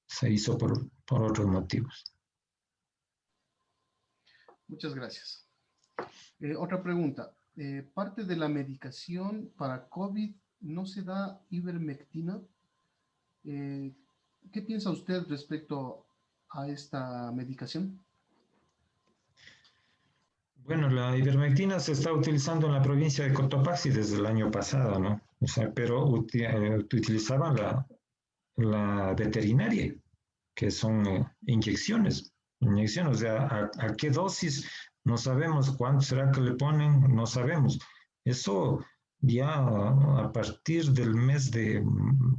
se hizo por otros motivos. Muchas gracias. Otra pregunta. Parte de la medicación para COVID no se da ivermectina. ¿Qué piensa usted respecto a esta medicación? Bueno, la ivermectina se está utilizando en la provincia de Cotopaxi desde el año pasado, ¿no? O sea, pero utilizaban la veterinaria, que son inyecciones, o sea, ¿a qué dosis? No sabemos. ¿Cuánto será que le ponen? No sabemos. Eso ya a partir del mes de,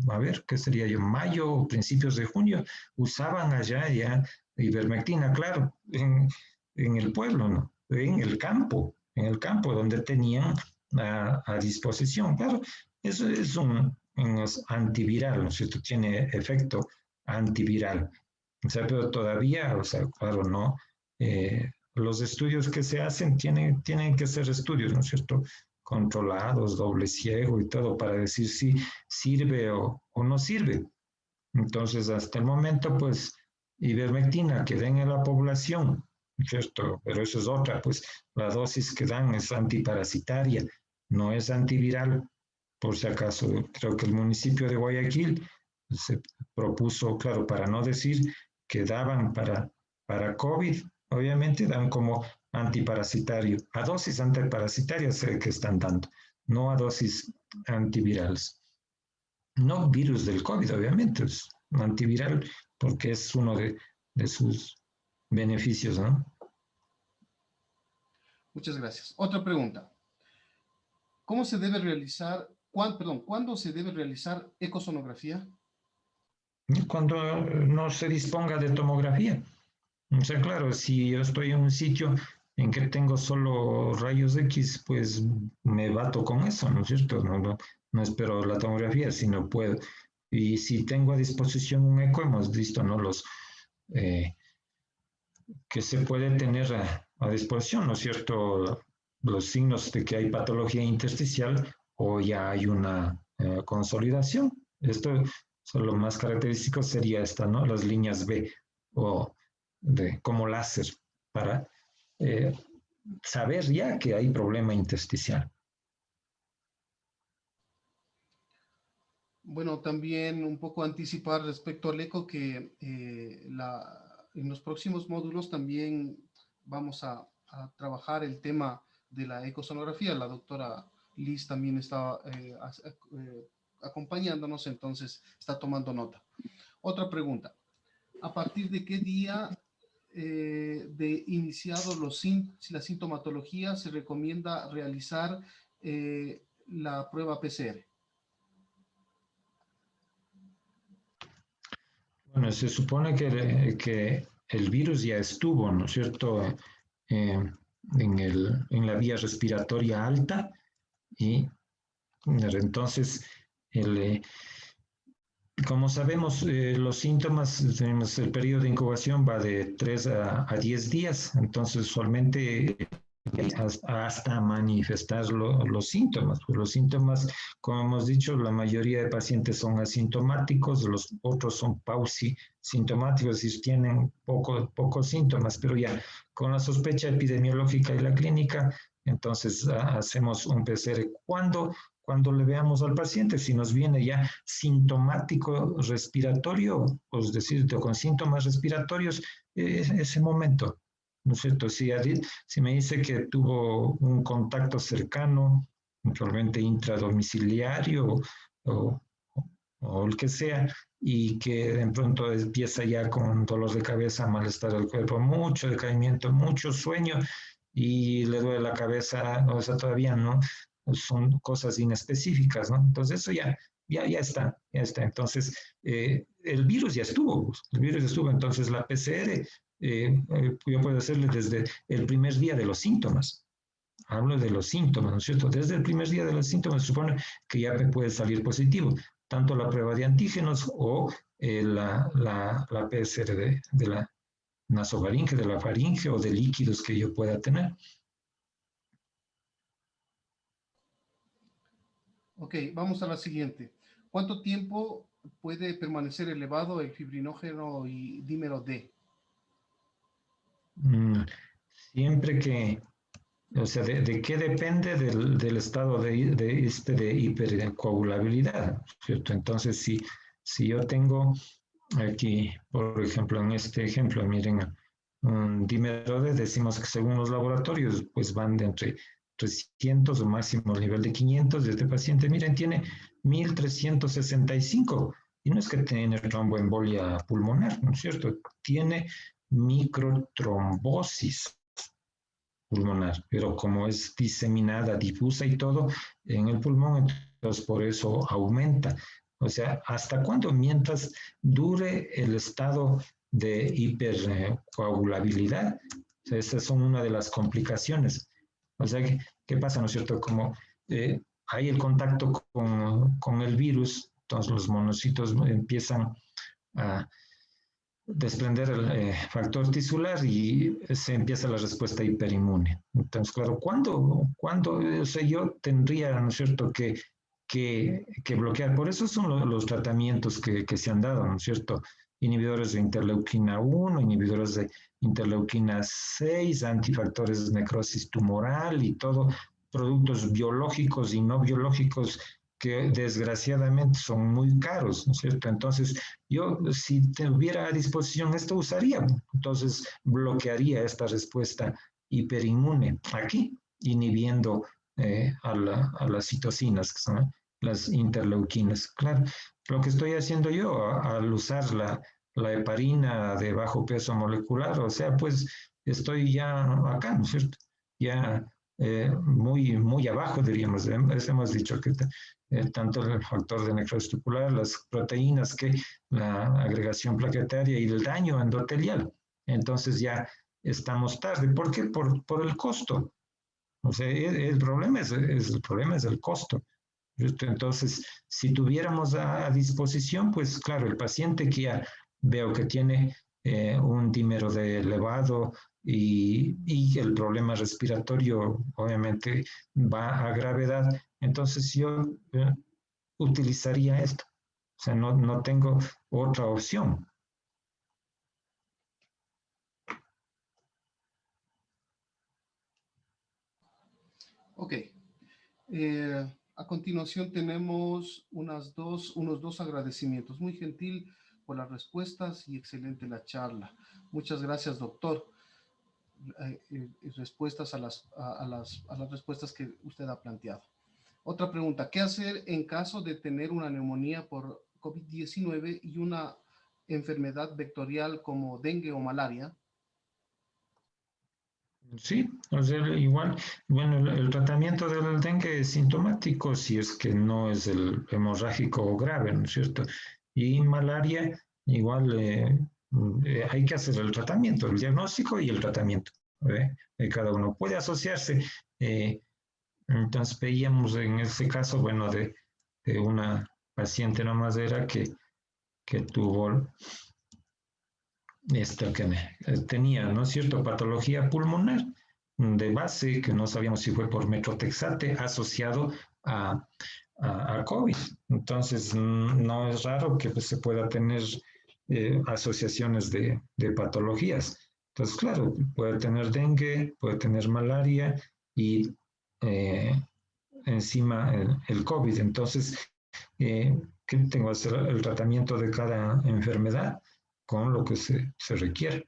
a ver, ¿qué sería yo? Mayo o principios de junio, usaban allá ya ivermectina, claro, en el pueblo, ¿no? En el campo donde tenían a disposición. Claro, eso es un antiviral, ¿no es cierto? Tiene efecto antiviral. O sea, pero todavía, o sea, claro, no. Los estudios que se hacen tienen que ser estudios, ¿no es cierto?, controlados, doble ciego y todo, para decir si sirve o no sirve. Entonces, hasta el momento, pues, ivermectina que den en la población, ¿cierto? Pero eso es otra, pues, la dosis que dan es antiparasitaria, no es antiviral. Por si acaso, creo que el municipio de Guayaquil se propuso, claro, para no decir que daban para COVID, obviamente dan como antiparasitario. A dosis antiparasitarias sé que están dando, no a dosis antivirales. No virus del COVID, obviamente, es antiviral porque es uno de sus beneficios, ¿no? Muchas gracias. Otra pregunta. ¿Cómo se debe realizar, cuándo se debe realizar ecosonografía? Cuando no se disponga de tomografía. O sea, claro, si yo estoy en un sitio en que tengo solo rayos X, pues me bato con eso, ¿no es cierto? No espero la tomografía si no puedo. Y si tengo a disposición un eco, hemos visto, ¿no?, los que se puede tener a disposición, ¿no es cierto?, los signos de que hay patología intersticial o ya hay una consolidación. Esto, lo más característico sería esta, ¿no?, las líneas B o como láser para saber ya que hay problema intersticial. Bueno, también un poco anticipar respecto al eco que en los próximos módulos también vamos a trabajar el tema de la ecosonografía. La doctora Liz también está acompañándonos, entonces está tomando nota. Otra pregunta. ¿A partir de qué día de iniciado la sintomatología, se recomienda realizar la prueba PCR. Bueno, se supone que el virus ya estuvo, ¿no es cierto?, en la vía respiratoria alta y entonces, como sabemos, los síntomas, tenemos el periodo de incubación va de 3 a 10 días, entonces usualmente hasta manifestar los síntomas. Pues los síntomas, como hemos dicho, la mayoría de pacientes son asintomáticos, los otros son pausisintomáticos y tienen pocos síntomas, pero ya con la sospecha epidemiológica y la clínica, entonces hacemos un PCR. Cuando le veamos al paciente, si nos viene ya sintomático respiratorio, pues decir, con síntomas respiratorios, ese momento, ¿no es cierto? Si me dice que tuvo un contacto cercano, probablemente intradomiciliario o, o el que sea, y que de pronto empieza ya con dolor de cabeza, malestar del cuerpo, mucho decaimiento, mucho sueño, y le duele la cabeza, o sea, todavía no, son cosas inespecíficas, ¿no? Entonces eso ya está, ya está. Entonces, el virus ya estuvo, entonces la PCR yo puedo hacerle desde el primer día de los síntomas. Hablo de los síntomas, ¿no es cierto? Desde el primer día de los síntomas se supone que ya me puede salir positivo, tanto la prueba de antígenos o la PCR de la nasofaringe, de la faringe o de líquidos que yo pueda tener. Ok, vamos a la siguiente. ¿Cuánto tiempo puede permanecer elevado el fibrinógeno y dímero D? Siempre que, o sea, ¿de qué depende del estado de hipercoagulabilidad? ¿Cierto? Entonces, si yo tengo aquí, por ejemplo, en este ejemplo, miren, un dímero D, decimos que según los laboratorios, pues van de entre 300 o máximo nivel de 500 de este paciente. Miren, tiene 1365 y no es que tiene tromboembolia pulmonar, ¿no es cierto? Tiene microtrombosis pulmonar, pero como es diseminada, difusa y todo en el pulmón, entonces por eso aumenta. O sea, ¿hasta cuándo? Mientras dure el estado de hipercoagulabilidad. O sea, esas son una de las complicaciones. O sea, ¿qué pasa, no es cierto? Como hay el contacto con el virus, entonces los monocitos empiezan a desprender el factor tisular y se empieza la respuesta hiperinmune. Entonces, claro, ¿cuándo o sea, yo tendría, ¿no es cierto?, que bloquear? Por eso son los tratamientos que se han dado, ¿no es cierto? Inhibidores de interleuquina 1, inhibidores de interleuquina 6, antifactores de necrosis tumoral y todo, productos biológicos y no biológicos que desgraciadamente son muy caros, ¿no es cierto? Entonces, yo si tuviera a disposición esto usaría, entonces bloquearía esta respuesta hiperinmune aquí, inhibiendo a las citocinas, que son las interleuquinas. Claro, lo que estoy haciendo yo al usar la heparina de bajo peso molecular, o sea, pues estoy ya acá, ¿no es cierto? Ya muy abajo, diríamos. Hemos dicho que tanto el factor de necrosis tubular, las proteínas, que la agregación plaquetaria y el daño endotelial. Entonces ya estamos tarde. ¿Por qué? Por el costo. O sea, el problema es el costo. Entonces, si tuviéramos a disposición, pues claro, el paciente que ya veo que tiene un dímero de elevado y el problema respiratorio obviamente va a gravedad, entonces yo utilizaría esto. O sea, no tengo otra opción. Ok. A continuación tenemos unos dos agradecimientos. Muy gentil por las respuestas y excelente la charla. Muchas gracias, doctor. Respuestas a las respuestas que usted ha planteado. Otra pregunta, ¿qué hacer en caso de tener una neumonía por COVID-19 y una enfermedad vectorial como dengue o malaria? Sí, o sea, igual, bueno, el tratamiento del dengue es sintomático si es que no es el hemorrágico grave, ¿no es cierto? Y malaria, igual hay que hacer el tratamiento, el diagnóstico y el tratamiento, de cada uno. Puede asociarse, eh, entonces veíamos en ese caso, bueno, de una paciente nomás era que tuvo esto que tenía, ¿no es cierto?, patología pulmonar de base, que no sabíamos si fue por metrotexate asociado a, a COVID. Entonces, no es raro que pues, se pueda tener asociaciones de patologías. Entonces, claro, puede tener dengue, puede tener malaria y eh, encima el COVID. Entonces, ¿qué tengo que hacer? El tratamiento de cada enfermedad con lo que se requiere.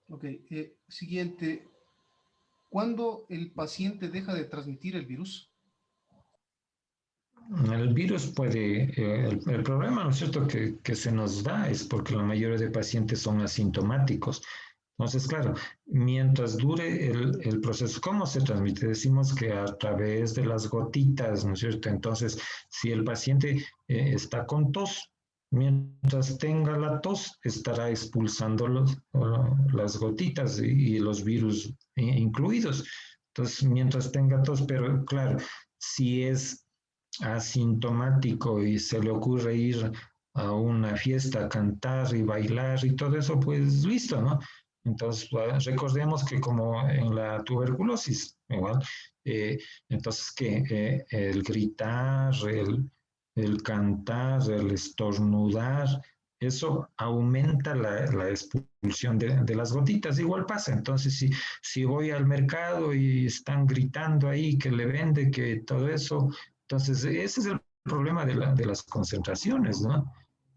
Ok, siguiente. ¿Cuándo el paciente deja de transmitir el virus? El virus puede, el problema, ¿no es cierto?, que se nos da es porque la mayoría de pacientes son asintomáticos. Entonces, claro, mientras dure el proceso, ¿cómo se transmite? Decimos que a través de las gotitas, ¿no es cierto? Entonces, si el paciente está con tos, mientras tenga la tos, estará expulsando las gotitas y los virus incluidos. Entonces, mientras tenga tos, pero claro, si es asintomático y se le ocurre ir a una fiesta, a cantar y bailar y todo eso, pues listo, ¿no? Entonces, recordemos que como en la tuberculosis, igual, eh, entonces que el gritar, el cantar, el estornudar, eso aumenta la expulsión de las gotitas, igual pasa. Entonces, si voy al mercado y están gritando ahí que le vende, que todo eso, entonces ese es el problema de las concentraciones, ¿no?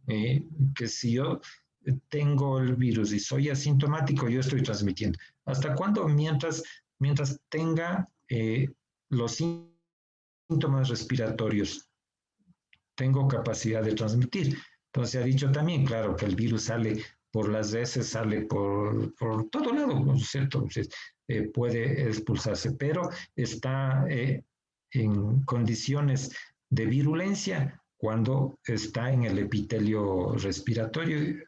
Eh, que si yo tengo el virus y soy asintomático, yo estoy transmitiendo. ¿Hasta cuándo? Mientras tenga los síntomas respiratorios, tengo capacidad de transmitir. Entonces se ha dicho también, claro, que el virus sale por las heces, sale por todo lado, ¿no es cierto? Entonces, puede expulsarse, pero está en condiciones de virulencia cuando está en el epitelio respiratorio,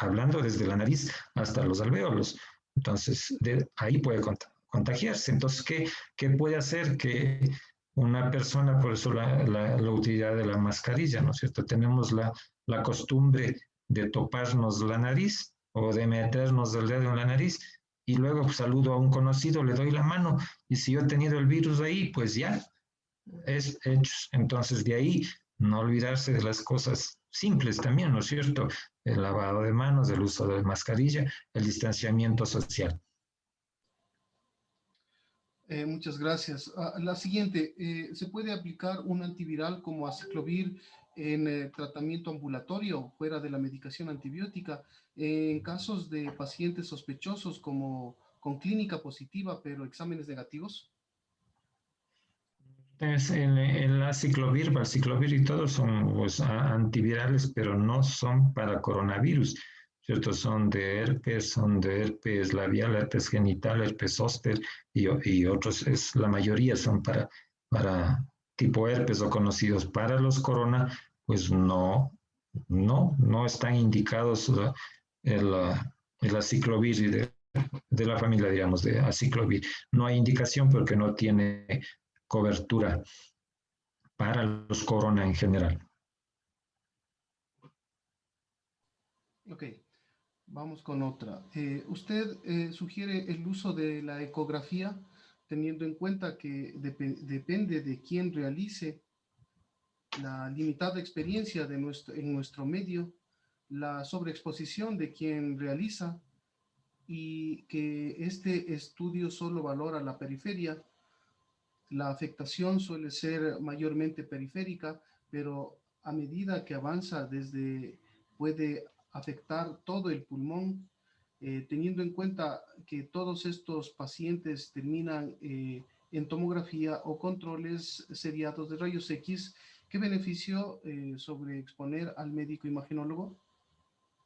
hablando desde la nariz hasta los alvéolos. Entonces, ahí puede contagiarse. Entonces, ¿qué puede hacer que una persona, por eso la utilidad de la mascarilla, ¿no es cierto? Tenemos la costumbre de toparnos la nariz o de meternos el dedo en la nariz y luego pues, saludo a un conocido, le doy la mano y si yo he tenido el virus ahí, pues ya, es hechos. Entonces, de ahí, no olvidarse de las cosas simples también, ¿no es cierto? El lavado de manos, el uso de mascarilla, el distanciamiento social. Muchas gracias. La siguiente, ¿se puede aplicar un antiviral como aciclovir en tratamiento ambulatorio fuera de la medicación antibiótica en casos de pacientes sospechosos como con clínica positiva pero exámenes negativos? Entonces, el aciclovir, valciclovir y todo son pues, antivirales, pero no son para coronavirus, ¿cierto? Son de herpes labial, herpes genital, herpes zóster y otros, la mayoría son para tipo herpes o conocidos. Para los corona, pues no están indicados el, el aciclovir de la familia, digamos, de aciclovir. No hay indicación porque no tiene cobertura para los corona en general. Ok, vamos con otra. ¿Usted sugiere el uso de la ecografía teniendo en cuenta que depende de quién realice la limitada experiencia en nuestro medio, la sobreexposición de quien realiza y que este estudio solo valora la periferia? La afectación suele ser mayormente periférica, pero a medida que avanza puede afectar todo el pulmón, teniendo en cuenta que todos estos pacientes terminan en tomografía o controles seriados de rayos X ¿Qué beneficio sobre exponer al médico imagenólogo?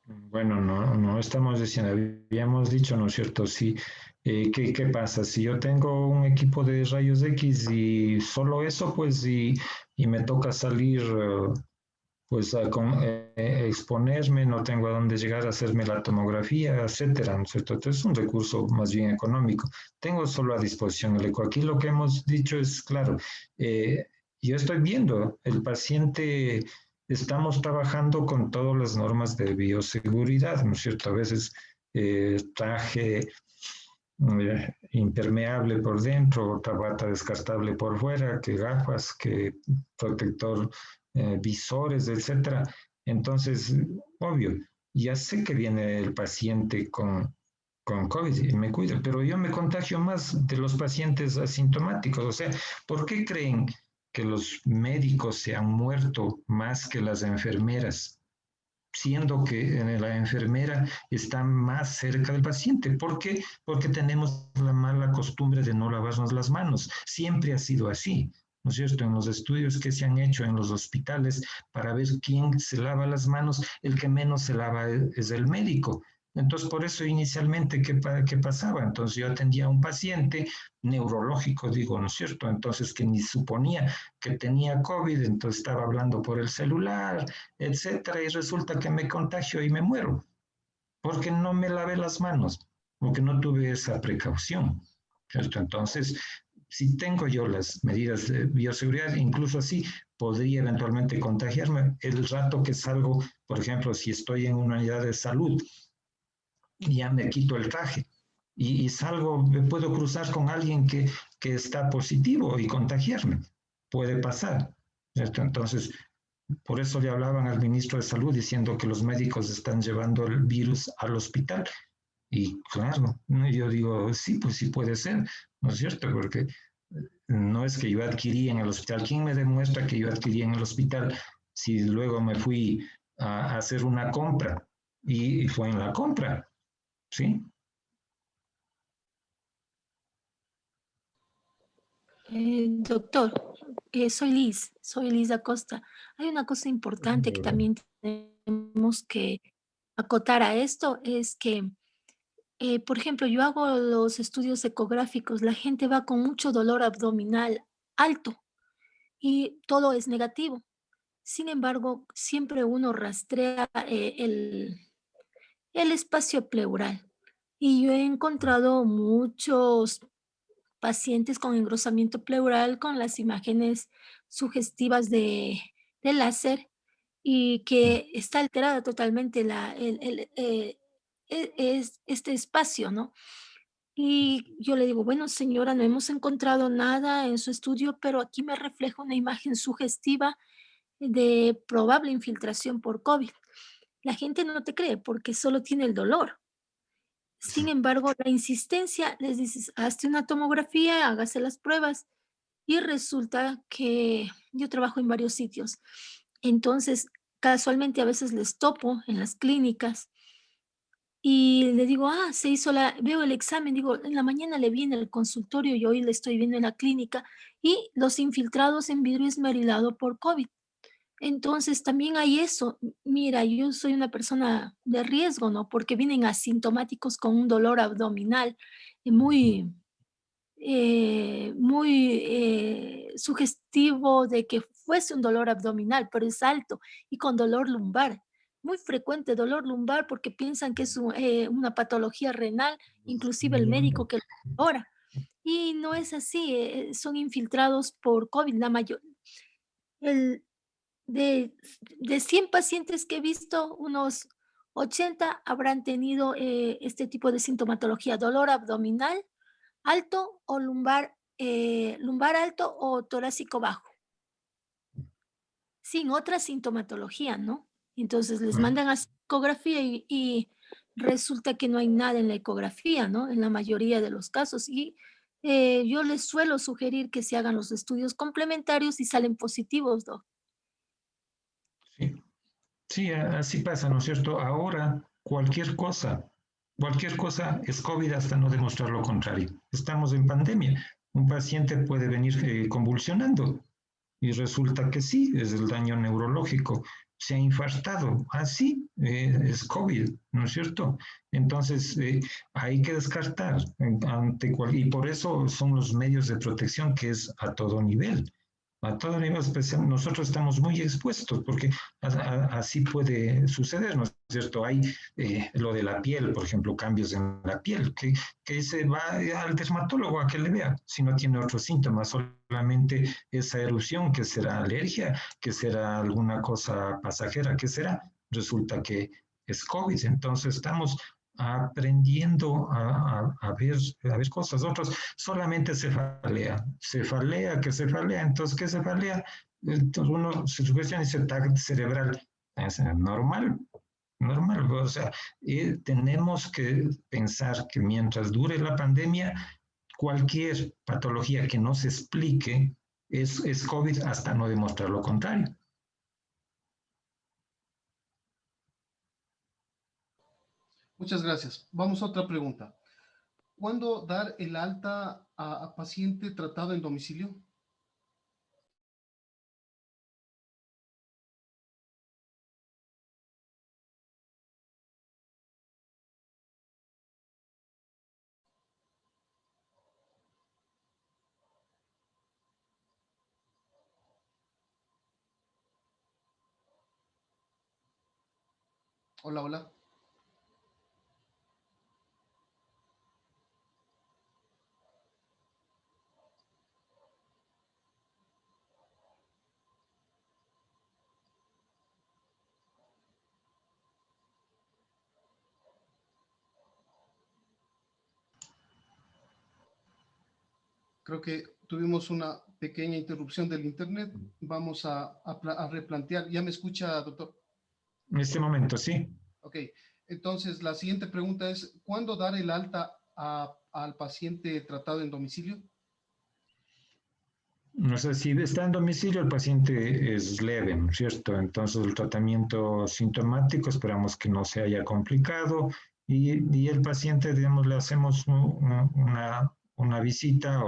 Bueno, no estamos diciendo, habíamos dicho, ¿no es cierto? Sí, ¿qué pasa? Si yo tengo un equipo de rayos X y solo eso, pues, y me toca salir, pues, exponerme, no tengo a dónde llegar a hacerme la tomografía, etcétera, ¿no es cierto? Entonces es un recurso más bien económico. Tengo solo a disposición el eco. Aquí lo que hemos dicho es, claro, eh, yo estoy viendo, el paciente, estamos trabajando con todas las normas de bioseguridad, ¿no es cierto? A veces traje impermeable por dentro, otra bata descartable por fuera, que gafas, que protector, visores, etcétera. Entonces, obvio, ya sé que viene el paciente con COVID y me cuido, pero yo me contagio más de los pacientes asintomáticos. O sea, ¿por qué creen que los médicos se han muerto más que las enfermeras? Siendo que la enfermera está más cerca del paciente. ¿Por qué? Porque tenemos la mala costumbre de no lavarnos las manos. Siempre ha sido así, ¿no es cierto? En los estudios que se han hecho en los hospitales para ver quién se lava las manos, el que menos se lava es el médico. Entonces, por eso inicialmente, ¿qué pasaba? Entonces yo atendía a un paciente neurológico, digo, ¿no es cierto? Entonces, que ni suponía que tenía COVID, entonces estaba hablando por el celular, etcétera, y resulta que me contagio y me muero, porque no me lavé las manos, porque no tuve esa precaución, ¿cierto? Entonces, si tengo yo las medidas de bioseguridad, incluso así podría eventualmente contagiarme el rato que salgo, por ejemplo, si estoy en una unidad de salud, ya me quito el traje y salgo, me puedo cruzar con alguien que está positivo y contagiarme. Puede pasar, ¿cierto? Entonces, por eso le hablaban al ministro de Salud diciendo que los médicos están llevando el virus al hospital. Y claro, yo digo, sí, pues sí puede ser, ¿no es cierto? Porque no es que yo adquirí en el hospital. ¿Quién me demuestra que yo adquirí en el hospital si luego me fui a hacer una compra y fue en la compra? ¿Sí? Doctor, soy Liz Acosta. Hay una cosa importante que también tenemos que acotar a esto, es que, por ejemplo, yo hago los estudios ecográficos, la gente va con mucho dolor abdominal alto y todo es negativo. Sin embargo, siempre uno rastrea el espacio pleural y yo he encontrado muchos pacientes con engrosamiento pleural con las imágenes sugestivas de láser y que está alterada totalmente este espacio, ¿no? Y yo le digo, bueno, señora, no hemos encontrado nada en su estudio, pero aquí me refleja una imagen sugestiva de probable infiltración por COVID. La gente no te cree porque solo tiene el dolor. Sin embargo, la insistencia, les dices, hazte una tomografía, hágase las pruebas. Y resulta que yo trabajo en varios sitios. Entonces, casualmente a veces les topo en las clínicas y le digo, se hizo veo el examen, digo, en la mañana le vi en el consultorio y hoy le estoy viendo en la clínica y los infiltrados en vidrio esmerilado por COVID. Entonces, también hay eso. Mira, yo soy una persona de riesgo, ¿no? Porque vienen asintomáticos con un dolor abdominal muy, sugestivo de que fuese un dolor abdominal, pero es alto y con dolor lumbar. Muy frecuente dolor lumbar porque piensan que es una patología renal, inclusive el médico que lo valora. Y no es así, son infiltrados por COVID. El, de, de 100 pacientes que he visto, unos 80 habrán tenido este tipo de sintomatología, dolor abdominal alto o lumbar alto o torácico bajo, sin otra sintomatología, ¿no? Entonces les mandan a ecografía y resulta que no hay nada en la ecografía, ¿no? En la mayoría de los casos. Y yo les suelo sugerir que se hagan los estudios complementarios y salen positivos, ¿no? Sí, sí, así pasa, ¿no es cierto? Ahora cualquier cosa es COVID hasta no demostrar lo contrario. Estamos en pandemia. Un paciente puede venir convulsionando Y resulta que sí, es el daño neurológico. Se ha infartado. Así es COVID, ¿no es cierto? Entonces, hay que descartar y por eso son los medios de protección que es a todo nivel. A todo nivel especial, nosotros estamos muy expuestos porque así puede suceder, ¿no es cierto? Hay lo de la piel, por ejemplo, cambios en la piel, que se va al dermatólogo a que le vea, si no tiene otros síntomas, solamente esa erupción, que será alergia, que será alguna cosa pasajera, que será, resulta que es COVID. Entonces estamos aprendiendo a ver cosas. Otros solamente que cefalea. Entonces, ¿qué cefalea? Entonces uno se sugestiona y dice TAC cerebral. Es normal, normal. O sea, tenemos que pensar que mientras dure la pandemia, cualquier patología que no se explique es COVID hasta no demostrar lo contrario. Muchas gracias. Vamos a otra pregunta. ¿Cuándo dar el alta a paciente tratado en domicilio? Hola, hola. Creo que tuvimos una pequeña interrupción del internet. Vamos a replantear. ¿Ya me escucha, doctor? En este momento, sí. Ok. Entonces, la siguiente pregunta es, ¿cuándo dar el alta al paciente tratado en domicilio? No sé, si está en domicilio, el paciente es leve, ¿no es cierto? Entonces, el tratamiento sintomático esperamos que no se haya complicado y el paciente, digamos, le hacemos una visita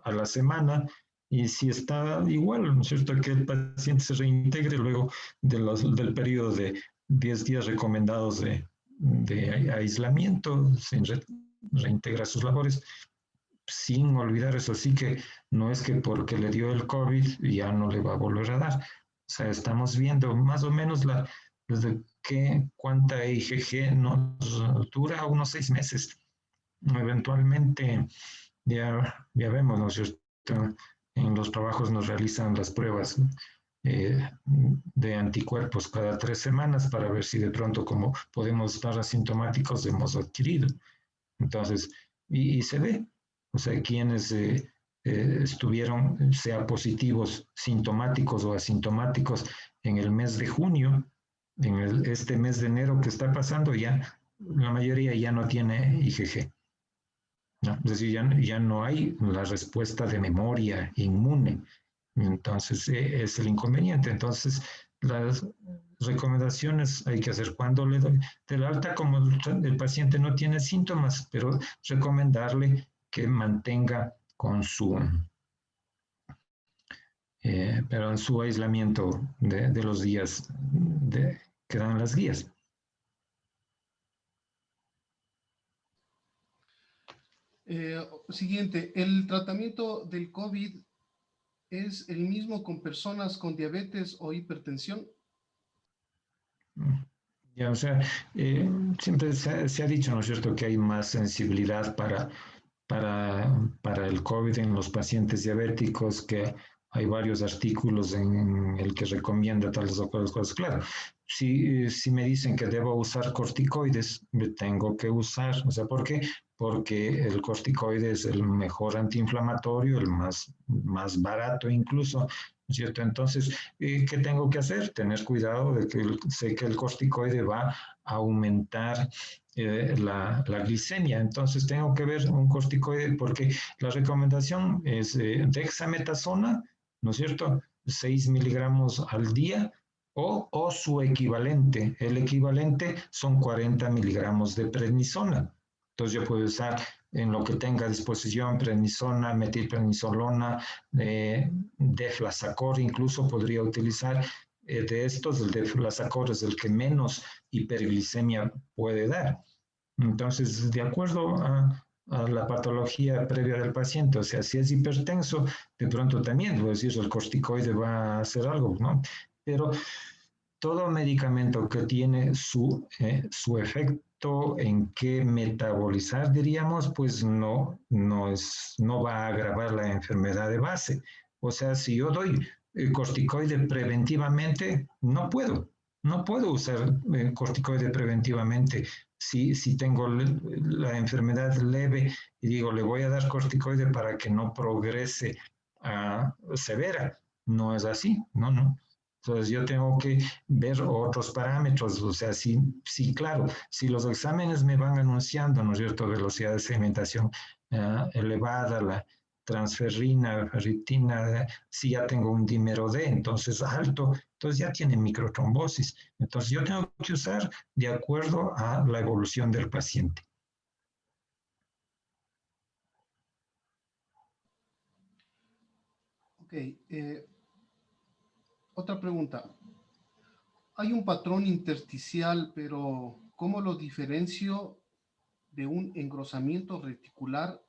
a la semana y si está igual, ¿no es cierto? Que el paciente se reintegre luego del periodo de 10 días recomendados de aislamiento, se reintegra sus labores sin olvidar eso sí que no es que porque le dio el COVID ya no le va a volver a dar. O sea, estamos viendo más o menos desde cuánta IgG nos dura unos 6 meses. Eventualmente ya vemos, ¿no es cierto? En los trabajos nos realizan las pruebas de anticuerpos cada 3 semanas para ver si de pronto como podemos estar asintomáticos hemos adquirido. Entonces, y se ve, o sea, quienes estuvieron, sea positivos, sintomáticos o asintomáticos en el mes de junio, este mes de enero que está pasando, ya la mayoría ya no tiene IgG. ¿No? Es decir, ya no hay la respuesta de memoria inmune. Entonces, es el inconveniente. Entonces, las recomendaciones hay que hacer cuando le doy del alta, como el paciente no tiene síntomas, pero recomendarle que mantenga con pero en su aislamiento de los días que dan las guías. Siguiente, ¿el tratamiento del COVID es el mismo con personas con diabetes o hipertensión? Ya, o sea, siempre se ha dicho, ¿no es cierto?, que hay más sensibilidad para el COVID en los pacientes diabéticos, que hay varios artículos en el que recomienda tales o cuales cosas. Claro, si me dicen que debo usar corticoides, me tengo que usar. O sea, ¿por qué? Porque el corticoide es el mejor antiinflamatorio, el más barato incluso, ¿cierto? Entonces, ¿qué tengo que hacer? Tener cuidado de que sé que el corticoide va a aumentar la glicemia. Entonces tengo que ver un corticoide porque la recomendación es dexametasona, ¿no es cierto? 6 miligramos al día o su equivalente. El equivalente son 40 miligramos de prednisona. Entonces yo puedo usar en lo que tenga a disposición, prednisona, metilprednisolona, deflazacor, incluso podría utilizar. De estos, el deflazacor es el que menos hiperglicemia puede dar. Entonces, de acuerdo a la patología previa del paciente, o sea, si es hipertenso, de pronto también, voy a decir, el corticoide va a hacer algo, ¿no? Pero todo medicamento que tiene su efecto en qué metabolizar, diríamos, pues no va a agravar la enfermedad de base. O sea, si yo doy corticoide preventivamente, no puedo usar corticoide preventivamente. Si tengo la enfermedad leve y digo, le voy a dar corticoide para que no progrese a severa, no es así, no. Entonces yo tengo que ver otros parámetros, o sea, claro, si los exámenes me van anunciando, ¿no es cierto?, velocidad de segmentación elevada, la transferrina, ferritina, si ya tengo un dímero D, entonces alto, entonces ya tiene microtrombosis. Entonces yo tengo que usar de acuerdo a la evolución del paciente. Ok, otra pregunta. Hay un patrón intersticial, pero ¿cómo lo diferencio de un engrosamiento reticular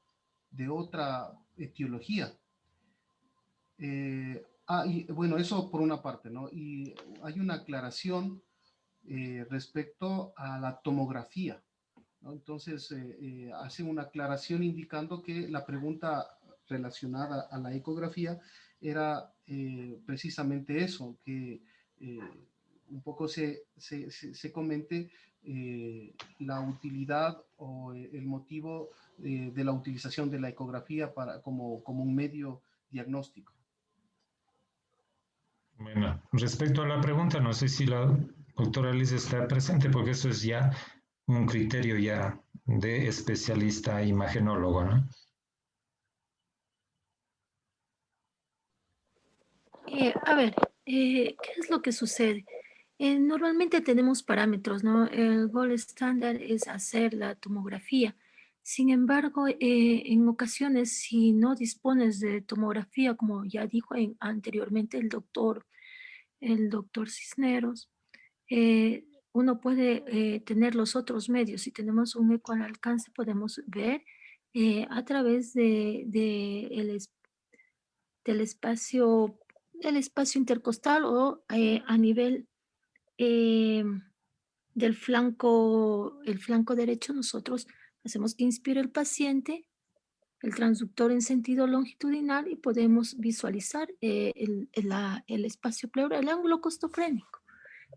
de otra etiología? Y bueno, eso por una parte, ¿no? Y hay una aclaración respecto a la tomografía, ¿no? Entonces, hace una aclaración indicando que la pregunta relacionada a la ecografía era precisamente eso, que un poco se comente la utilidad o el motivo de la utilización de la ecografía como un medio diagnóstico. Bueno, respecto a la pregunta, no sé si la doctora Liz está presente, porque eso es ya un criterio ya de especialista imagenólogo, ¿no? A ver, ¿qué es lo que sucede? Normalmente tenemos parámetros, ¿no? El gold standard es hacer la tomografía. Sin embargo, en ocasiones, si no dispones de tomografía, como ya dijo anteriormente el doctor Cisneros, uno puede tener los otros medios. Si tenemos un eco al alcance, podemos ver a través del espacio, del espacio intercostal o a nivel eh, el flanco derecho. Nosotros hacemos que inspire el paciente, el transductor en sentido longitudinal, y podemos visualizar el espacio pleural, el ángulo costofrénico,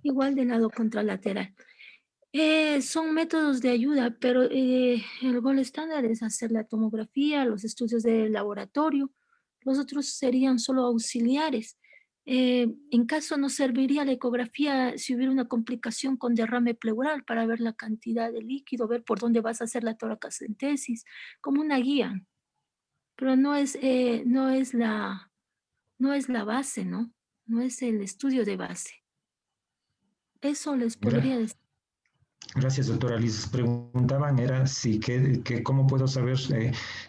igual del lado contralateral. Son métodos de ayuda, pero el gol estándar es hacer la tomografía, los estudios de laboratorio. Los otros serían solo auxiliares. En caso no serviría la ecografía si hubiera una complicación con derrame pleural para ver la cantidad de líquido, ver por dónde vas a hacer la toracentesis, como una guía, pero no es la base, ¿no? No es el estudio de base. Eso les podría decir. Gracias, doctora Liz. Preguntaban, era si cómo puedo saber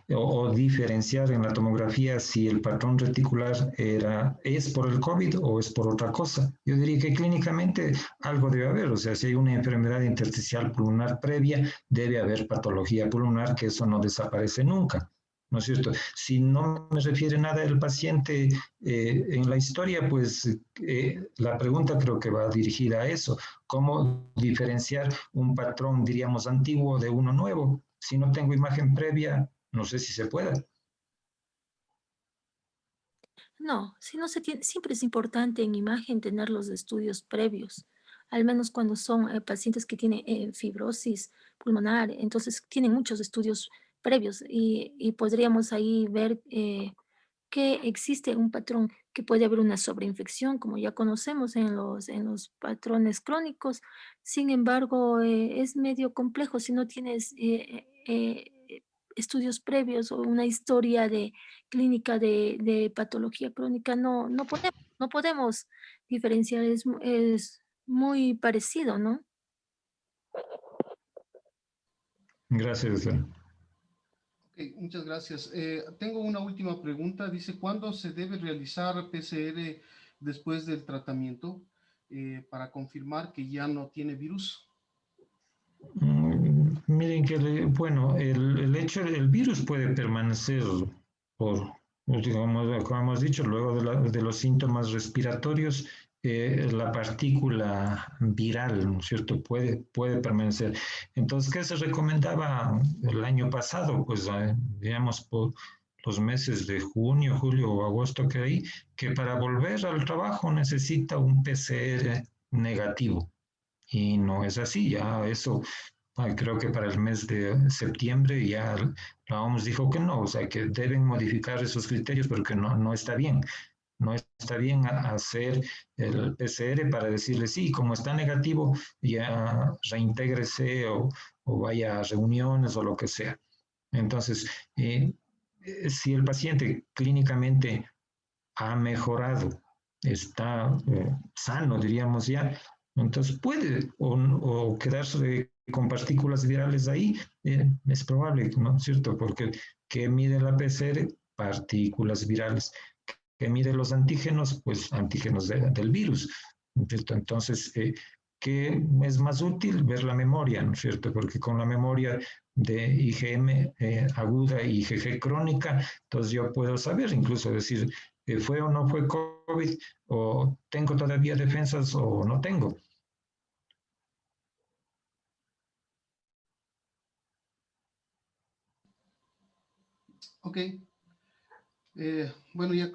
o diferenciar en la tomografía si el patrón reticular es por el COVID o es por otra cosa. Yo diría que clínicamente algo debe haber, o sea, si hay una enfermedad intersticial pulmonar previa, debe haber patología pulmonar, que eso no desaparece nunca. ¿No es cierto? Si no me refiere nada el paciente en la historia, pues la pregunta creo que va dirigida a eso. ¿Cómo diferenciar un patrón, diríamos, antiguo de uno nuevo? Si no tengo imagen previa, no sé si se pueda. No, si no se tiene, siempre es importante en imagen tener los estudios previos, al menos cuando son pacientes que tienen fibrosis pulmonar, entonces tienen muchos estudios previos y podríamos ahí ver que existe un patrón, que puede haber una sobreinfección, como ya conocemos en los patrones crónicos. Sin embargo, es medio complejo si no tienes estudios previos o una historia de clínica de patología crónica. No podemos diferenciar, es muy parecido, ¿no? Gracias, doctora. Muchas gracias. Tengo una última pregunta. Dice, ¿cuándo se debe realizar PCR después del tratamiento para confirmar que ya no tiene virus? Miren que, bueno, el hecho, el virus puede permanecer por, digamos, como hemos dicho, luego de los síntomas respiratorios, la partícula viral, ¿no es cierto?, puede permanecer. Entonces, ¿qué se recomendaba el año pasado? Pues, digamos, por los meses de junio, julio o agosto que hay, que para volver al trabajo necesita un PCR negativo. Y no es así, ya eso creo que para el mes de septiembre ya la OMS dijo que no, o sea, que deben modificar esos criterios porque no está bien. No está bien hacer el PCR para decirle, sí, como está negativo, ya reintégrese o vaya a reuniones o lo que sea. Entonces, si el paciente clínicamente ha mejorado, está sano, diríamos ya, entonces puede o quedarse con partículas virales ahí, es probable, ¿no es cierto? Porque ¿qué mide la PCR? Partículas virales. ¿Qué mide los antígenos? Pues antígenos del virus, ¿no es cierto? Entonces, ¿qué es más útil? Ver la memoria, ¿no es cierto? Porque con la memoria de IgM aguda y IgG crónica, entonces yo puedo saber, incluso decir, ¿fue o no fue COVID? ¿O tengo todavía defensas o no tengo? Ok. Bueno, ya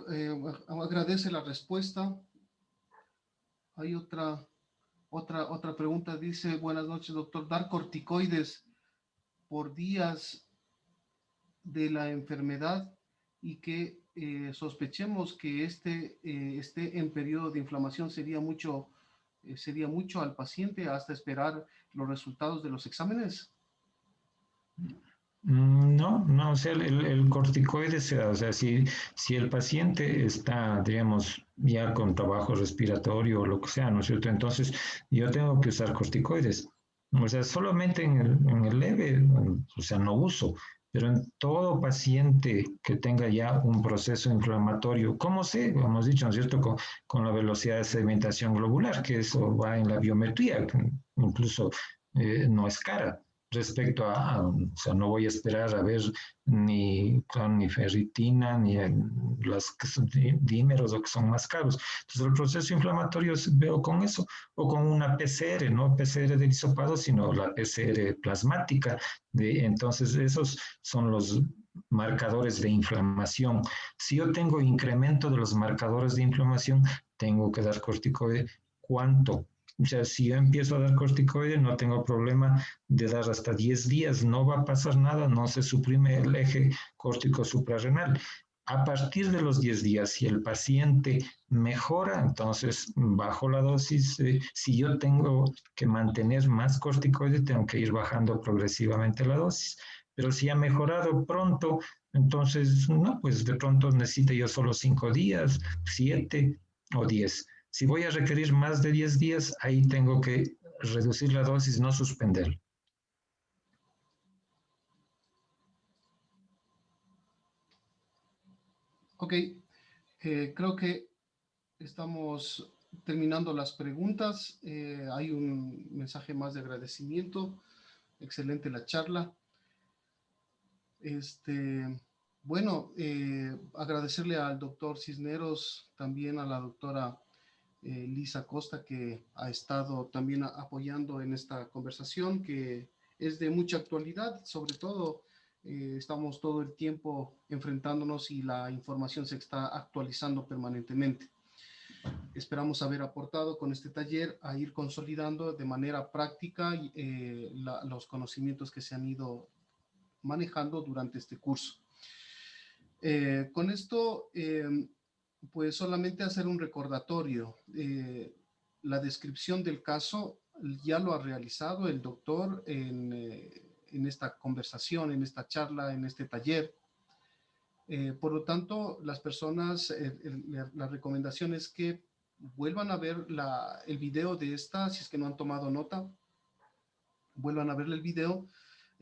agradece la respuesta. Hay otra pregunta. Dice, buenas noches, doctor. ¿Dar corticoides por días de la enfermedad y que sospechemos que esté en periodo de inflamación sería mucho al paciente hasta esperar los resultados de los exámenes? No, o sea, el corticoide o sea, si el paciente está, digamos, ya con trabajo respiratorio o lo que sea, ¿no es cierto? Entonces, yo tengo que usar corticoides. O sea, solamente en el leve, o sea, no uso, pero en todo paciente que tenga ya un proceso inflamatorio, ¿cómo sé? Hemos dicho, ¿no es cierto? Con la velocidad de sedimentación globular, que eso va en la biometría, que incluso no es cara respecto o sea, no voy a esperar a ver ni ferritina, ni las que son dímeros o que son más caros. Entonces, el proceso inflamatorio veo con eso, o con una PCR, no PCR del hisopado, sino la PCR plasmática. Entonces, esos son los marcadores de inflamación. Si yo tengo incremento de los marcadores de inflamación, tengo que dar corticoide. ¿Cuánto? O sea, si yo empiezo a dar corticoide, no tengo problema de dar hasta 10 días, no va a pasar nada, no se suprime el eje córtico suprarrenal. A partir de los 10 días, si el paciente mejora, entonces bajo la dosis. Si yo tengo que mantener más corticoide, tengo que ir bajando progresivamente la dosis. Pero si ha mejorado pronto, entonces, no, pues de pronto necesito yo solo 5 días, 7 o 10. Si voy a requerir más de 10 días, ahí tengo que reducir la dosis, no suspenderla. Ok, creo que estamos terminando las preguntas. Hay un mensaje más de agradecimiento. Excelente la charla. Bueno, agradecerle al doctor Cisneros, también a la doctora Lisa Costa, que ha estado también apoyando en esta conversación, que es de mucha actualidad. Sobre todo, estamos todo el tiempo enfrentándonos y la información se está actualizando permanentemente. Esperamos haber aportado con este taller a ir consolidando de manera práctica los conocimientos que se han ido manejando durante este curso. Con esto, pues solamente hacer un recordatorio. La descripción del caso ya lo ha realizado el doctor en esta conversación, en esta charla, en este taller. Por lo tanto, las personas, la recomendación es que vuelvan a ver el video de esta, si es que no han tomado nota, vuelvan a ver el video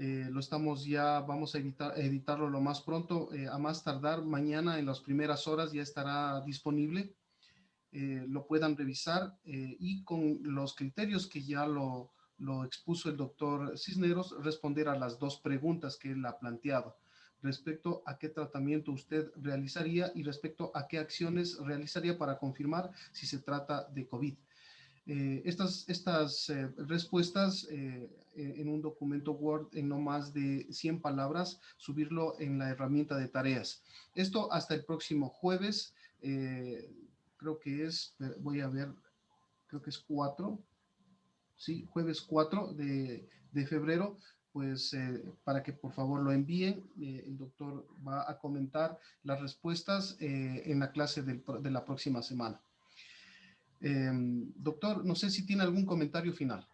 Vamos a editarlo lo más pronto, a más tardar mañana en las primeras horas ya estará disponible. Lo puedan revisar y con los criterios que ya lo expuso el doctor Cisneros, responder a las dos preguntas que él ha planteado respecto a qué tratamiento usted realizaría y respecto a qué acciones realizaría para confirmar si se trata de COVID. Estas respuestas en un documento Word en no más de 100 palabras, subirlo en la herramienta de tareas. Esto hasta el próximo jueves, creo que es, voy a ver, creo que es 4, ¿sí? Jueves 4 de febrero, pues para que por favor lo envíen. El doctor va a comentar las respuestas en la clase de la próxima semana. Doctor, no sé si tiene algún comentario final.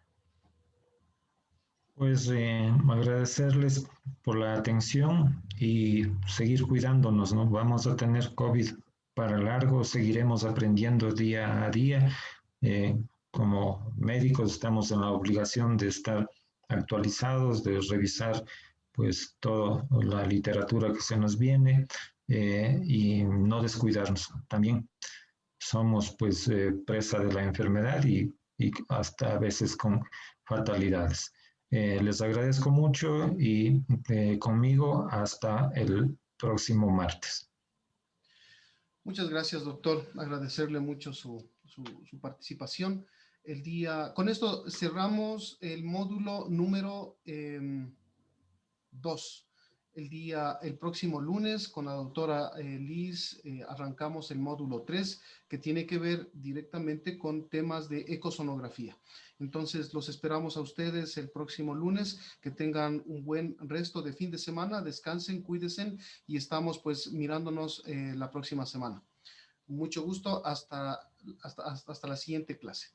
Pues agradecerles por la atención y seguir cuidándonos, ¿no? Vamos a tener COVID para largo, seguiremos aprendiendo día a día. Como médicos estamos en la obligación de estar actualizados, de revisar pues toda la literatura que se nos viene y no descuidarnos. También somos pues presa de la enfermedad y hasta a veces con fatalidades. Les agradezco mucho y conmigo hasta el próximo martes. Muchas gracias, doctor. Agradecerle mucho su participación. Con esto cerramos el módulo número 2. El próximo lunes con la doctora Liz arrancamos el módulo 3 que tiene que ver directamente con temas de ecosonografía. Entonces los esperamos a ustedes el próximo lunes, que tengan un buen resto de fin de semana, descansen, cuídense y estamos pues mirándonos la próxima semana. Mucho gusto, hasta la siguiente clase.